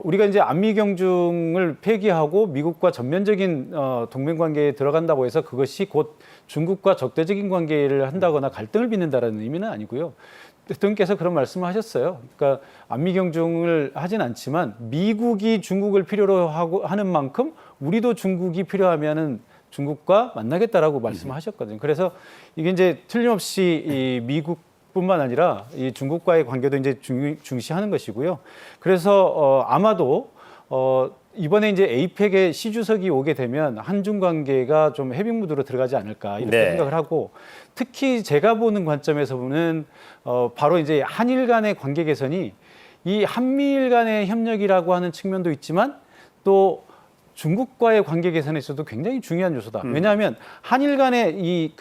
우리가 이제 안미경중을 폐기하고 미국과 전면적인 동맹 관계에 들어간다고 해서 그것이 곧 중국과 적대적인 관계를 한다거나 갈등을 빚는다라는 의미는 아니고요. 대통령께서 그런 말씀을 하셨어요. 그러니까 안미경중을 하진 않지만 미국이 중국을 필요로 하는 만큼 우리도 중국이 필요하면은 중국과 만나겠다라고 말씀을 하셨거든요. 그래서 이게 이제 틀림없이 이 미국뿐만 아니라 이 중국과의 관계도 이제 중시하는 것이고요. 그래서 아마도 이번에 이제 에이펙에 시 주석이 오게 되면 한중 관계가 좀 해빙 무드로 들어가지 않을까 이렇게 네. 생각을 하고, 특히 제가 보는 관점에서 보는 바로 이제 한일 간의 관계 개선이 이 한미일 간의 협력이라고 하는 측면도 있지만 또 중국과의 관계 개선에서도 굉장히 중요한 요소다. 왜냐하면 한일 간의 이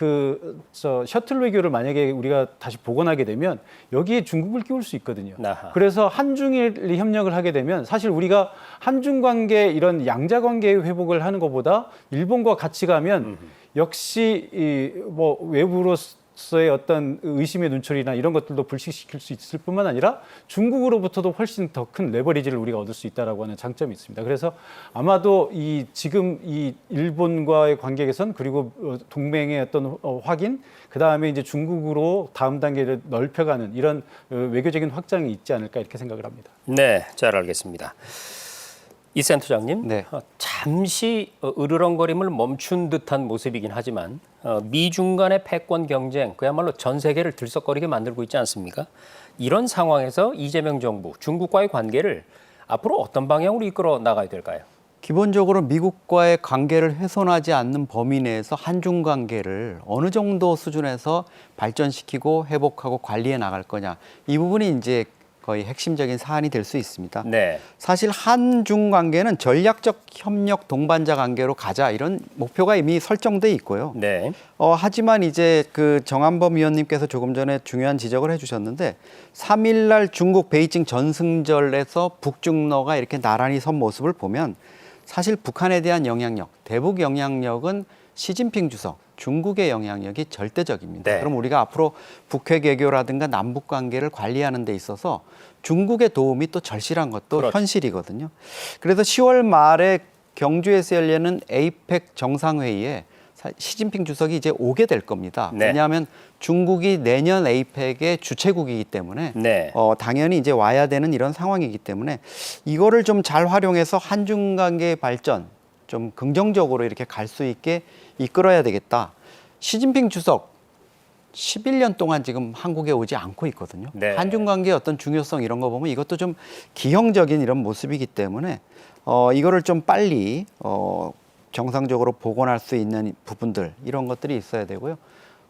셔틀 외교를 만약에 우리가 다시 복원하게 되면 여기에 중국을 끼울 수 있거든요. 아하. 그래서 한중일 협력을 하게 되면 사실 우리가 한중 관계 이런 양자 관계 회복을 하는 것보다 일본과 같이 가면 역시 뭐 외부로서의 어떤 의심의 눈초리나 이런 것들도 불식시킬 수 있을 뿐만 아니라 중국으로부터도 훨씬 더 큰 레버리지를 우리가 얻을 수 있다라고 하는 장점이 있습니다. 그래서 아마도 지금 이 일본과의 관계 개선 그리고 동맹의 어떤 확인, 그 다음에 이제 중국으로 다음 단계를 넓혀가는 이런 외교적인 확장이 있지 않을까 이렇게 생각을 합니다. 네, 잘 알겠습니다. 이 센터장님, 네. 잠시 으르렁거림을 멈춘 듯한 모습이긴 하지만 미중 간의 패권 경쟁, 그야말로 전 세계를 들썩거리게 만들고 있지 않습니까? 이런 상황에서 이재명 정부, 중국과의 관계를 앞으로 어떤 방향으로 이끌어 나가야 될까요? 기본적으로 미국과의 관계를 훼손하지 않는 범위 내에서 한중 관계를 어느 정도 수준에서 발전시키고 회복하고 관리해 나갈 거냐, 이 부분이 이제 거의 핵심적인 사안이 될 수 있습니다. 네. 사실 한중 관계는 전략적 협력 동반자 관계로 가자, 이런 목표가 이미 설정돼 있고요. 네. 하지만 이제 그 정한범 위원님께서 조금 전에 중요한 지적을 해주셨는데 3일 날 중국 베이징 전승절에서 북중러가 이렇게 나란히 선 모습을 보면 사실 북한에 대한 영향력, 대북 영향력은 시진핑 주석, 중국의 영향력이 절대적입니다. 네. 그럼 우리가 앞으로 북핵 외교라든가 남북 관계를 관리하는 데 있어서 중국의 도움이 또 절실한 것도 그렇죠. 현실이거든요. 그래서 10월 말에 경주에서 열리는 에이펙 정상회의에 시진핑 주석이 이제 오게 될 겁니다. 네. 왜냐하면 중국이 내년 에이펙의 주최국이기 때문에 네. 당연히 이제 와야 되는 이런 상황이기 때문에 이거를 좀 잘 활용해서 한중 관계의 발전 좀 긍정적으로 이렇게 갈 수 있게 이끌어야 되겠다. 시진핑 주석 11년 동안 지금 한국에 오지 않고 있거든요. 네. 한중 관계의 어떤 중요성 이런 거 보면 이것도 좀 기형적인 이런 모습이기 때문에 이거를 좀 빨리 정상적으로 복원할 수 있는 부분들, 이런 것들이 있어야 되고요.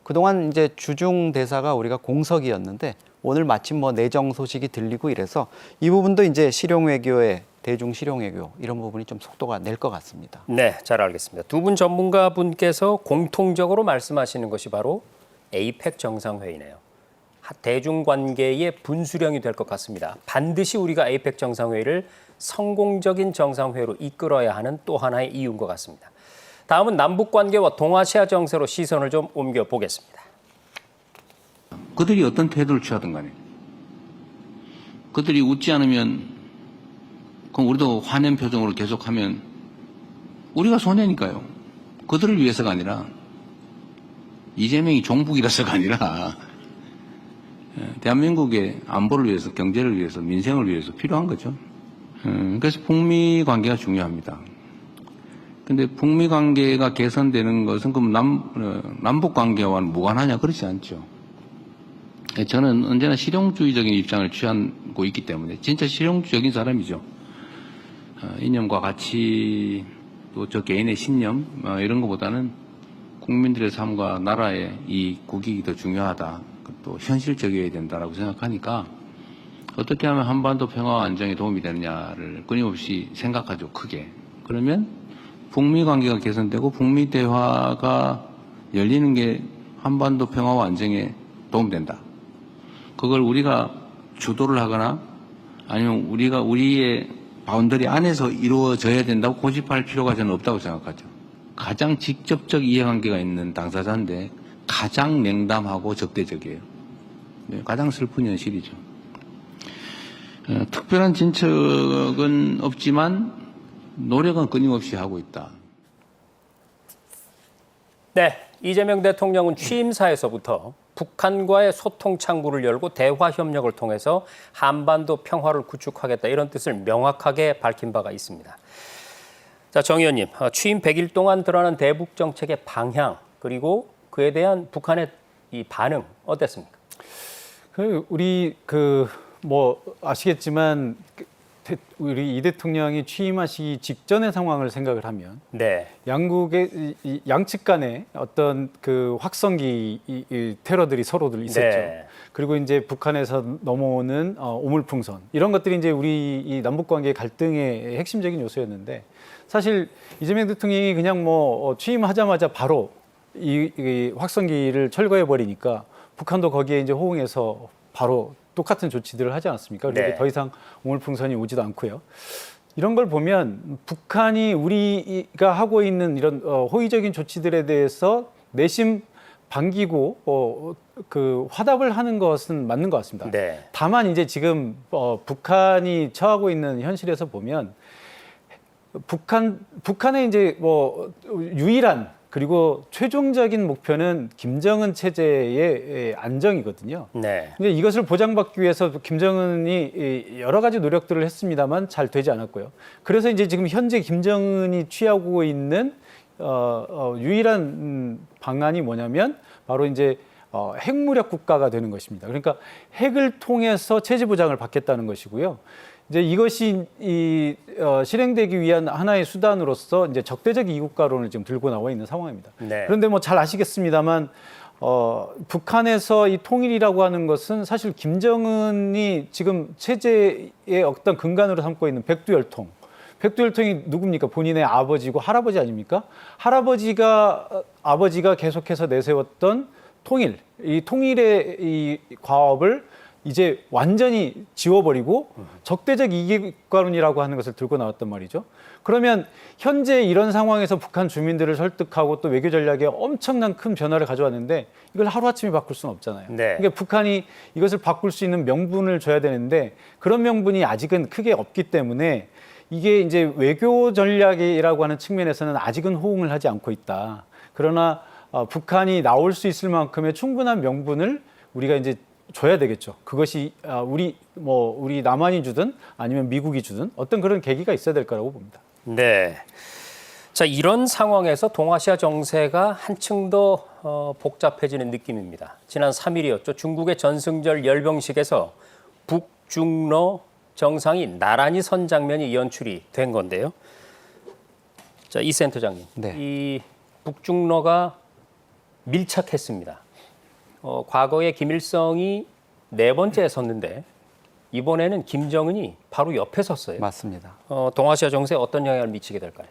그동안 이제 주중 대사가 우리가 공석이었는데 오늘 마침 뭐 내정 소식이 들리고 이래서 이 부분도 이제 실용 외교의 대중 실용 외교 이런 부분이 좀 속도가 낼 것 같습니다. 네, 잘 알겠습니다. 두 분 전문가분께서 공통적으로 말씀하시는 것이 바로 에이펙 정상회의네요. 대중관계의 분수령이 될 것 같습니다. 반드시 우리가 에이펙 정상회의를 성공적인 정상회의로 이끌어야 하는 또 하나의 이유인 것 같습니다. 다음은 남북관계와 동아시아 정세로 시선을 좀 옮겨보겠습니다. 그들이 어떤 태도를 취하든 간에 그들이 웃지 않으면 그럼 우리도 화낸 표정으로 계속하면 우리가 손해니까요. 그들을 위해서가 아니라 이재명이 종북이라서가 아니라 대한민국의 안보를 위해서, 경제를 위해서, 민생을 위해서 필요한 거죠. 그래서 북미 관계가 중요합니다. 근데 북미 관계가 개선되는 것은 그럼 남북 관계와는 무관하냐? 그렇지 않죠. 저는 언제나 실용주의적인 입장을 취하고 있기 때문에 진짜 실용주의적인 사람이죠. 이념과 가치, 또 저 개인의 신념 이런 것보다는 국민들의 삶과 나라의 이 국익이 더 중요하다. 또 현실적이어야 된다라고 생각하니까 어떻게 하면 한반도 평화와 안정에 도움이 되느냐를 끊임없이 생각하죠. 크게. 그러면 북미 관계가 개선되고 북미 대화가 열리는 게 한반도 평화와 안정에 도움된다. 그걸 우리가 주도를 하거나 아니면 우리가 우리의 바운더리 안에서 이루어져야 된다고 고집할 필요가 저는 없다고 생각하죠. 가장 직접적 이해관계가 있는 당사자인데 가장 냉담하고 적대적이에요. 네, 가장 슬픈 현실이죠. 특별한 진척은 없지만 노력은 끊임없이 하고 있다. 네, 이재명 대통령은 취임사에서부터 북한과의 소통 창구를 열고 대화 협력을 통해서 한반도 평화를 구축하겠다 이런 뜻을 명확하게 밝힌 바가 있습니다. 자, 정 의원님, 취임 100일 동안 드러난 대북 정책의 방향 그리고 그에 대한 북한의 이 반응 어땠습니까? 우리 뭐 아시겠지만 우리 이 대통령이 취임하시기 직전의 상황을 생각을 하면 네, 양국의 양측 간에 어떤 그 확성기 이 테러들이 서로들 있었죠. 네. 그리고 이제 북한에서 넘어오는 오물풍선 이런 것들이 이제 우리 이 남북 관계 갈등의 핵심적인 요소였는데 사실 이재명 대통령이 그냥 뭐 취임하자마자 바로 이 확성기를 철거해 버리니까 북한도 거기에 이제 호응해서 바로 똑같은 조치들을 하지 않았습니까? 그리고 네. 더 이상 오물풍선이 오지도 않고요. 이런 걸 보면 북한이 우리가 하고 있는 이런 호의적인 조치들에 대해서 내심 반기고 그 화답을 하는 것은 맞는 것 같습니다. 네. 다만 이제 지금 북한이 처하고 있는 현실에서 보면 북한의 이제 뭐 유일한 그리고 최종적인 목표는 김정은 체제의 안정이거든요. 네. 근데 이것을 보장받기 위해서 김정은이 여러 가지 노력들을 했습니다만 잘 되지 않았고요. 그래서 이제 지금 현재 김정은이 취하고 있는 유일한 방안이 뭐냐면 바로 이제 핵무력 국가가 되는 것입니다. 그러니까 핵을 통해서 체제 보장을 받겠다는 것이고요. 이제 이것이 실행되기 위한 하나의 수단으로서 이제 적대적 이국가론을 지금 들고 나와 있는 상황입니다. 네. 그런데 뭐 잘 아시겠습니다만 북한에서 이 통일이라고 하는 것은 사실 김정은이 지금 체제의 어떤 근간으로 삼고 있는 백두혈통. 백두혈통이 누굽니까? 본인의 아버지고 할아버지 아닙니까? 아버지가 계속해서 내세웠던 통일, 이 통일의 이 과업을 이제 완전히 지워버리고 적대적 이익관론이라고 하는 것을 들고 나왔단 말이죠. 그러면 현재 이런 상황에서 북한 주민들을 설득하고 또 외교 전략에 엄청난 큰 변화를 가져왔는데 이걸 하루아침에 바꿀 수는 없잖아요. 네. 그러니까 북한이 이것을 바꿀 수 있는 명분을 줘야 되는데 그런 명분이 아직은 크게 없기 때문에 이게 이제 외교 전략이라고 하는 측면에서는 아직은 호응을 하지 않고 있다. 그러나 북한이 나올 수 있을 만큼의 충분한 명분을 우리가 이제 줘야 되겠죠. 그것이 우리 남한이 주든 아니면 미국이 주든 어떤 그런 계기가 있어야 될 거라고 봅니다. 네. 자, 이런 상황에서 동아시아 정세가 한층 더 복잡해지는 느낌입니다. 지난 3일이었죠. 중국의 전승절 열병식에서 북중러 정상이 나란히 선 장면이 연출이 된 건데요. 자, 이 센터장님, 네. 이 북중러가 밀착했습니다. 과거에 김일성이 4번째에 섰는데 이번에는 김정은이 바로 옆에 섰어요. 맞습니다. 동아시아 정세에 어떤 영향을 미치게 될까요?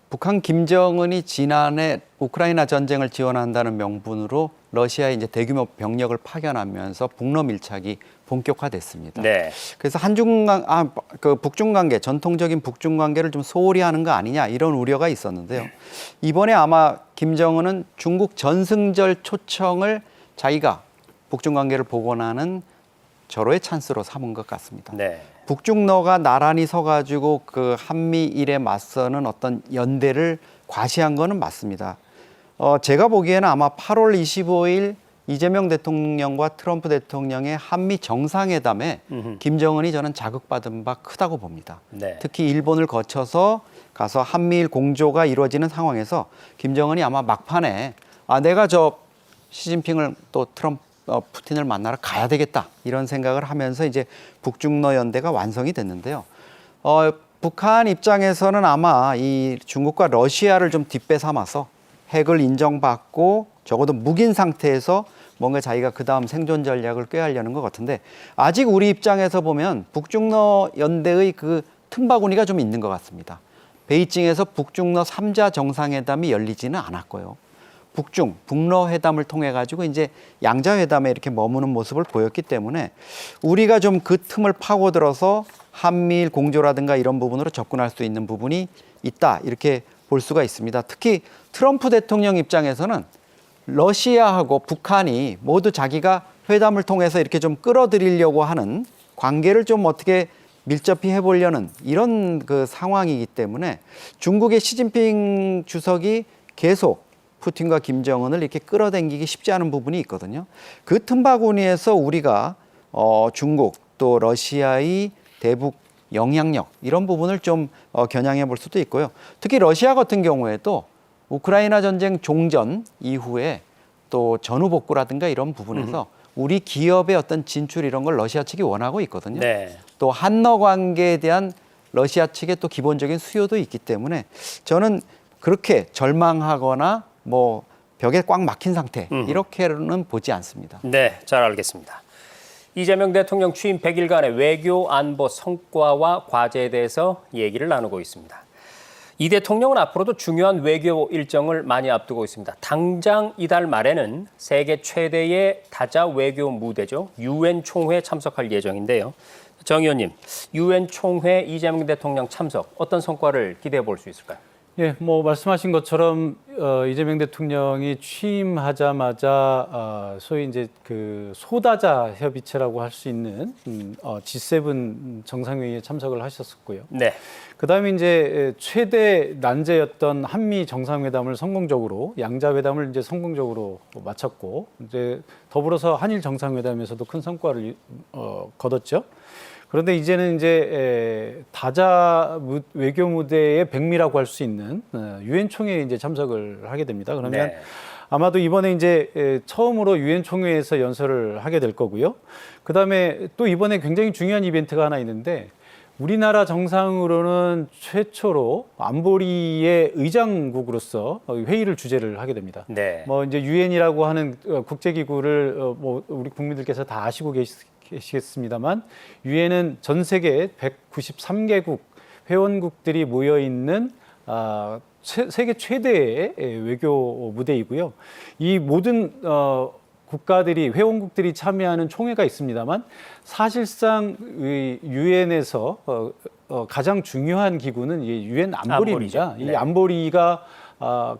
북한 김정은이 지난해 우크라이나 전쟁을 지원한다는 명분으로 러시아에 이제 대규모 병력을 파견하면서 북러 밀착이 본격화됐습니다. 네. 그래서 북중 관계, 전통적인 북중 관계를 좀 소홀히 하는 거 아니냐 이런 우려가 있었는데요. 이번에 아마 김정은은 중국 전승절 초청을 자기가 북중 관계를 복원하는 절호의 찬스로 삼은 것 같습니다. 네. 북중러가 나란히 서가지고 그 한미일에 맞서는 어떤 연대를 과시한 거는 맞습니다. 제가 보기에는 아마 8월 25일 이재명 대통령과 트럼프 대통령의 한미 정상회담에 김정은이 저는 자극받은 바 크다고 봅니다. 네. 특히 일본을 거쳐서 가서 한미일 공조가 이루어지는 상황에서 김정은이 아마 막판에 내가 저 시진핑을 또 푸틴을 만나러 가야 되겠다 이런 생각을 하면서 이제 북중러 연대가 완성이 됐는데요. 북한 입장에서는 아마 이 중국과 러시아를 좀 뒷배 삼아서 핵을 인정받고 적어도 묵인 상태에서 뭔가 자기가 그 다음 생존 전략을 꾀하려는 것 같은데 아직 우리 입장에서 보면 북중러 연대의 그 틈바구니가 좀 있는 것 같습니다. 베이징에서 북중러 3자 정상회담이 열리지는 않았고요. 북러 회담을 통해 가지고 이제 양자 회담에 이렇게 머무는 모습을 보였기 때문에 우리가 좀 그 틈을 파고들어서 한미일 공조라든가 이런 부분으로 접근할 수 있는 부분이 있다 이렇게 볼 수가 있습니다. 특히 트럼프 대통령 입장에서는 러시아하고 북한이 모두 자기가 회담을 통해서 이렇게 좀 끌어들이려고 하는 관계를 좀 어떻게 밀접히 해보려는 이런 그 상황이기 때문에 중국의 시진핑 주석이 계속 푸틴과 김정은을 이렇게 끌어당기기 쉽지 않은 부분이 있거든요. 그 틈바구니에서 우리가 중국 또 러시아의 대북 영향력 이런 부분을 좀 겨냥해 볼 수도 있고요. 특히 러시아 같은 경우에도 우크라이나 전쟁 종전 이후에 또 전후 복구라든가 이런 부분에서 우리 기업의 어떤 진출 이런 걸 러시아 측이 원하고 있거든요. 네. 또 한러 관계에 대한 러시아 측의 또 기본적인 수요도 있기 때문에 저는 그렇게 절망하거나 뭐 벽에 꽉 막힌 상태 이렇게는 보지 않습니다. 네, 잘 알겠습니다. 이재명 대통령 취임 100일간의 외교 안보 성과와 과제에 대해서 얘기를 나누고 있습니다. 이 대통령은 앞으로도 중요한 외교 일정을 많이 앞두고 있습니다. 당장 이달 말에는 세계 최대의 다자 외교 무대죠. UN 총회에 참석할 예정인데요. 정 의원님, UN 총회 이재명 대통령 참석 어떤 성과를 기대해 볼 수 있을까요? 예, 뭐 말씀하신 것처럼 이재명 대통령이 취임하자마자 소위 이제 그 소다자 협의체라고 할 수 있는 G7 정상회의에 참석을 하셨었고요. 네. 그다음에 이제 최대 난제였던 한미 정상회담을 성공적으로 양자회담을 이제 성공적으로 마쳤고 이제 더불어서 한일 정상회담에서도 큰 성과를 거뒀죠. 그런데 이제는 이제 다자 외교 무대의 백미라고 할 수 있는 유엔 총회에 이제 참석을 하게 됩니다. 그러면 네. 아마도 이번에 이제 처음으로 유엔 총회에서 연설을 하게 될 거고요. 그다음에 또 이번에 굉장히 중요한 이벤트가 하나 있는데 우리나라 정상으로는 최초로 안보리의 의장국으로서 회의를 주재를 하게 됩니다. 네. 뭐 이제 유엔이라고 하는 국제기구를 뭐 우리 국민들께서 다 아시고 계시겠습니다만 유엔은 전 세계 193개국 회원국들이 모여 있는 세계 최대의 외교 무대이고요. 이 모든 국가들이 회원국들이 참여하는 총회가 있습니다만 사실상 유엔에서 가장 중요한 기구는 유엔 안보리입니다. 안보리죠. 네. 이 안보리가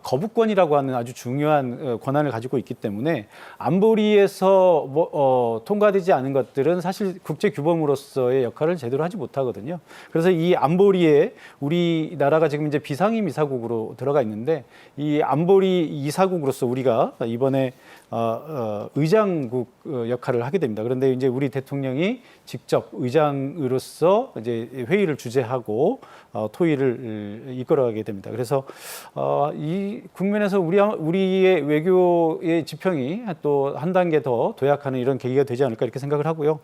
거부권이라고 하는 아주 중요한 권한을 가지고 있기 때문에 안보리에서 통과되지 않은 것들은 사실 국제 규범으로서의 역할을 제대로 하지 못하거든요. 그래서 이 안보리에 우리나라가 지금 이제 비상임 이사국으로 들어가 있는데 이 안보리 이사국으로서 우리가 이번에 의장국 역할을 하게 됩니다. 그런데 이제 우리 대통령이 직접 의장으로서 이제 회의를 주재하고 토의를 이끌어가게 됩니다. 그래서 이 국면에서 우리의 외교의 지평이 또 한 단계 더 도약하는 이런 계기가 되지 않을까 이렇게 생각을 하고요.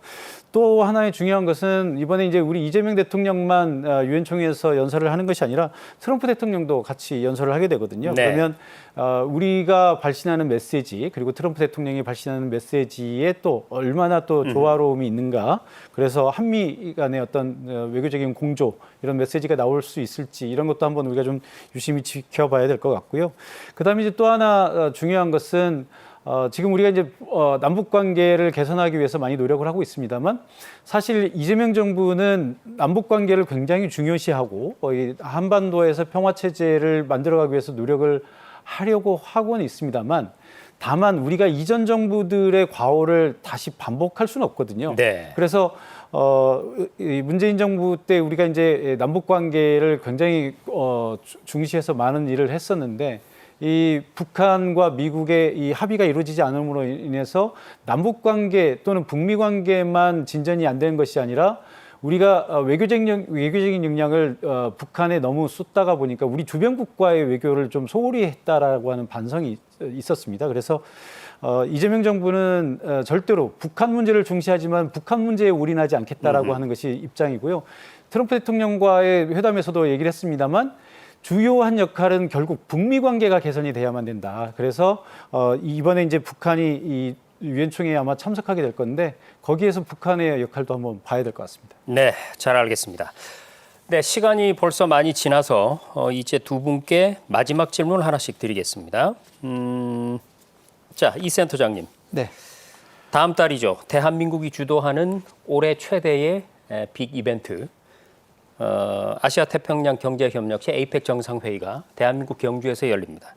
또 하나의 중요한 것은 이번에 이제 우리 이재명 대통령만 유엔 총회에서 연설을 하는 것이 아니라 트럼프 대통령도 같이 연설을 하게 되거든요. 네. 그러면 우리가 발신하는 메시지 그리고 트럼프 대통령이 발신하는 메시지에 또 얼마나 또 조화로움이 있는가. 그래서 한미 간의 어떤 외교적인 공조 이런 메시지가 나올 수 있을지 이런 것도 한번 우리가 좀 유심히 지켜봐야 될 것 같고요. 그다음에 이제 또 하나 중요한 것은 지금 우리가 이제 남북 관계를 개선하기 위해서 많이 노력을 하고 있습니다만 사실 이재명 정부는 남북 관계를 굉장히 중요시하고 한반도에서 평화 체제를 만들어가기 위해서 노력을 하려고 하고는 있습니다만 다만 우리가 이전 정부들의 과오를 다시 반복할 수는 없거든요. 네. 그래서 이 문재인 정부 때 우리가 이제 남북 관계를 굉장히 중시해서 많은 일을 했었는데 이 북한과 미국의 이 합의가 이루어지지 않음으로 인해서 남북 관계 또는 북미 관계만 진전이 안 되는 것이 아니라 우리가 외교적인 역량을 북한에 너무 쏟다가 보니까 우리 주변국과의 외교를 좀 소홀히 했다라고 하는 반성이 있었습니다. 그래서 이재명 정부는 절대로 북한 문제를 중시하지만 북한 문제에 올인하지 않겠다라고 하는 것이 입장이고요. 트럼프 대통령과의 회담에서도 얘기를 했습니다만 주요한 역할은 결국 북미 관계가 개선이 돼야만 된다. 그래서 이번에 이제 북한이 이 유엔 총회에 아마 참석하게 될 건데 거기에서 북한의 역할도 한번 봐야 될 것 같습니다. 네, 잘 알겠습니다. 네, 시간이 벌써 많이 지나서 이제 두 분께 마지막 질문 하나씩 드리겠습니다. 자, 이 센터장님. 네. 다음 달이죠. 대한민국이 주도하는 올해 최대의 빅 이벤트. 아시아 태평양 경제협력체 APEC 정상회의가 대한민국 경주에서 열립니다.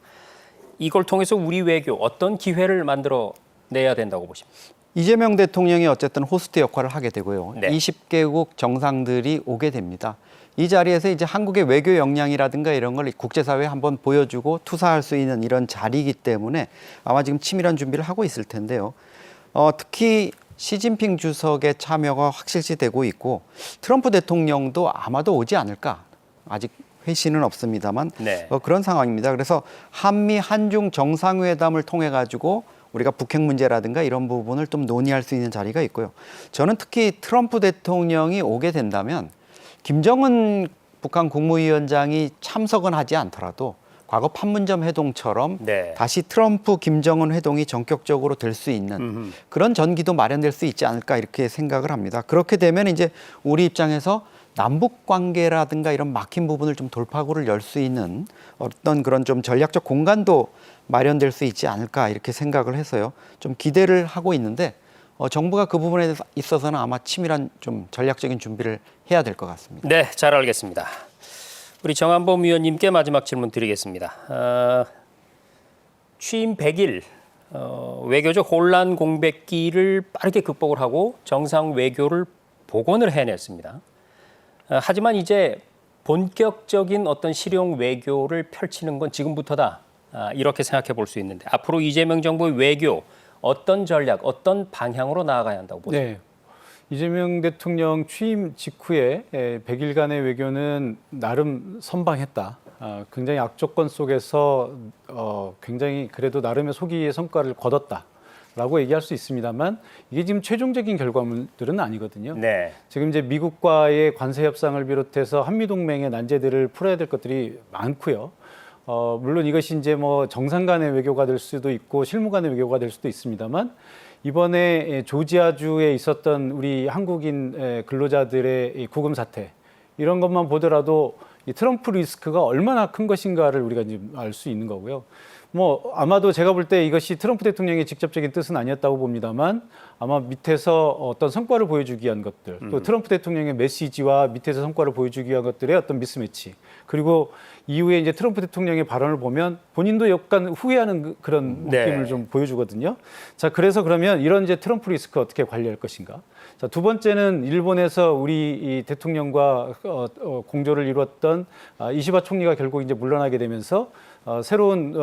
이걸 통해서 우리 외교 어떤 기회를 만들어 내야 된다고 보십니까? 이재명 대통령이 어쨌든 호스트 역할을 하게 되고요. 네. 20개국 정상들이 오게 됩니다. 이 자리에서 이제 한국의 외교 역량이라든가 이런 걸 국제사회에 한번 보여주고 투사할 수 있는 이런 자리이기 때문에 아마 지금 치밀한 준비를 하고 있을 텐데요. 특히 시진핑 주석의 참여가 확실시되고 있고 트럼프 대통령도 아마도 오지 않을까. 아직 회신은 없습니다만 네. 그런 상황입니다. 그래서 한미 한중 정상회담을 통해 가지고 우리가 북핵 문제라든가 이런 부분을 좀 논의할 수 있는 자리가 있고요. 저는 특히 트럼프 대통령이 오게 된다면 김정은 북한 국무위원장이 참석은 하지 않더라도 과거 판문점 회동처럼 네. 다시 트럼프 김정은 회동이 전격적으로 될 수 있는 그런 전기도 마련될 수 있지 않을까 이렇게 생각을 합니다. 그렇게 되면 이제 우리 입장에서 남북 관계라든가 이런 막힌 부분을 좀 돌파구를 열 수 있는 어떤 그런 좀 전략적 공간도 마련될 수 있지 않을까 이렇게 생각을 해서요. 좀 기대를 하고 있는데 정부가 그 부분에 있어서는 아마 치밀한 좀 전략적인 준비를 해야 될 것 같습니다. 네, 잘 알겠습니다. 우리 정한범 위원님께 마지막 질문 드리겠습니다. 취임 100일 외교적 혼란 공백기를 빠르게 극복을 하고 정상 외교를 복원을 해냈습니다. 하지만 이제 본격적인 어떤 실용 외교를 펼치는 건 지금부터다. 이렇게 생각해 볼 수 있는데 앞으로 이재명 정부의 외교 어떤 전략, 어떤 방향으로 나아가야 한다고 보세요? 네. 이재명 대통령 취임 직후에 100일간의 외교는 나름 선방했다. 굉장히 악조건 속에서 굉장히 그래도 나름의 소기의 성과를 거뒀다라고 얘기할 수 있습니다만 이게 지금 최종적인 결과물들은 아니거든요. 네. 지금 이제 미국과의 관세 협상을 비롯해서 한미 동맹의 난제들을 풀어야 될 것들이 많고요. 물론 이것이 이제 뭐 정상 간의 외교가 될 수도 있고 실무 간의 외교가 될 수도 있습니다만 이번에 조지아주에 있었던 우리 한국인 근로자들의 구금 사태 이런 것만 보더라도 이 트럼프 리스크가 얼마나 큰 것인가를 우리가 이제 알 수 있는 거고요. 뭐 아마도 제가 볼 때 이것이 트럼프 대통령의 직접적인 뜻은 아니었다고 봅니다만 아마 밑에서 어떤 성과를 보여주기 위한 것들 또 트럼프 대통령의 메시지와 밑에서 성과를 보여주기 위한 것들의 어떤 미스매치 그리고 이후에 이제 트럼프 대통령의 발언을 보면 본인도 약간 후회하는 그런 느낌을 네. 좀 보여주거든요. 자, 그래서 그러면 이런 이제 트럼프 리스크 어떻게 관리할 것인가? 자, 두 번째는 일본에서 우리 이 대통령과 공조를 이루었던 이시바 총리가 결국 이제 물러나게 되면서 새로운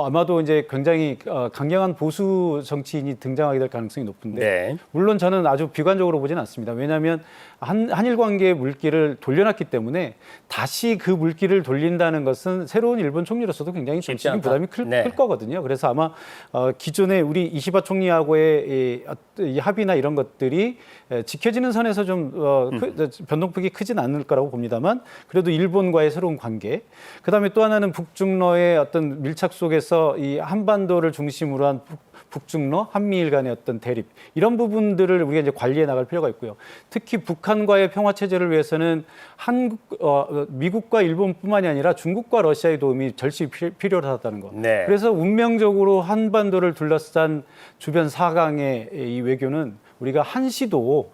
아마도 이제 굉장히 강경한 보수 정치인이 등장하게 될 가능성이 높은데 네. 물론 저는 아주 비관적으로 보지는 않습니다. 왜냐하면 한일 관계의 물길을 돌려놨기 때문에 다시 그 물길을 돌린다는 것은 새로운 일본 총리로서도 굉장히 쉽지 정치적인 않다. 부담이 클 네. 거거든요. 그래서 아마 기존의 우리 이시바 총리하고의 이 합의나 이런 것들이 지켜지는 선에서 좀 변동폭이 크진 않을 거라고 봅니다만 그래도 일본과의 새로운 관계 그다음에 또 하나는 북중러의 어떤 밀착 속에서 이 한반도를 중심으로 한 북중러, 한미일 간의 어떤 대립 이런 부분들을 우리가 이제 관리해 나갈 필요가 있고요. 특히 북한과의 평화 체제를 위해서는 미국과 일본뿐만이 아니라 중국과 러시아의 도움이 절실히 필요하다는 것. 네. 그래서 운명적으로 한반도를 둘러싼 주변 4강의 이 외교는 우리가 한시도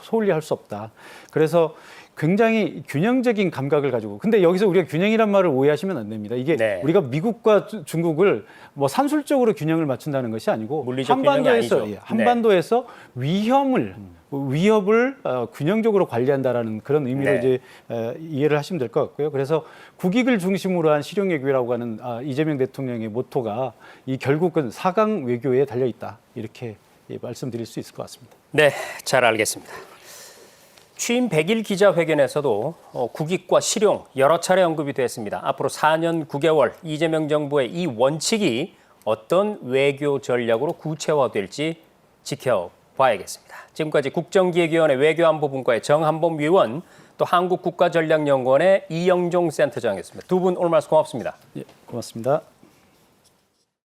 소홀히 할 수 없다. 그래서 굉장히 균형적인 감각을 가지고 근데 여기서 우리가 균형이란 말을 오해하시면 안 됩니다. 이게 네. 우리가 미국과 중국을 뭐 산술적으로 균형을 맞춘다는 것이 아니고 물리적 균형이 아니죠. 한반도에서 위협을 균형적으로 관리한다라는 그런 의미로 네. 이제 이해를 하시면 될 것 같고요. 그래서 국익을 중심으로 한 실용 외교라고 하는 이재명 대통령의 모토가 이 결국은 4강 외교에 달려 있다. 이렇게 말씀드릴 수 있을 것 같습니다. 네, 잘 알겠습니다. 취임 100일 기자회견에서도 국익과 실용 여러 차례 언급이 됐습니다. 앞으로 4년 9개월 이재명 정부의 이 원칙이 어떤 외교 전략으로 구체화될지 지켜봐야겠습니다. 지금까지 국정기획위원회 외교안보분과의 정한범 위원 또 한국국가전략연구원의 이영종 센터장이었습니다. 두 분 오늘 말씀 고맙습니다. 예, 고맙습니다.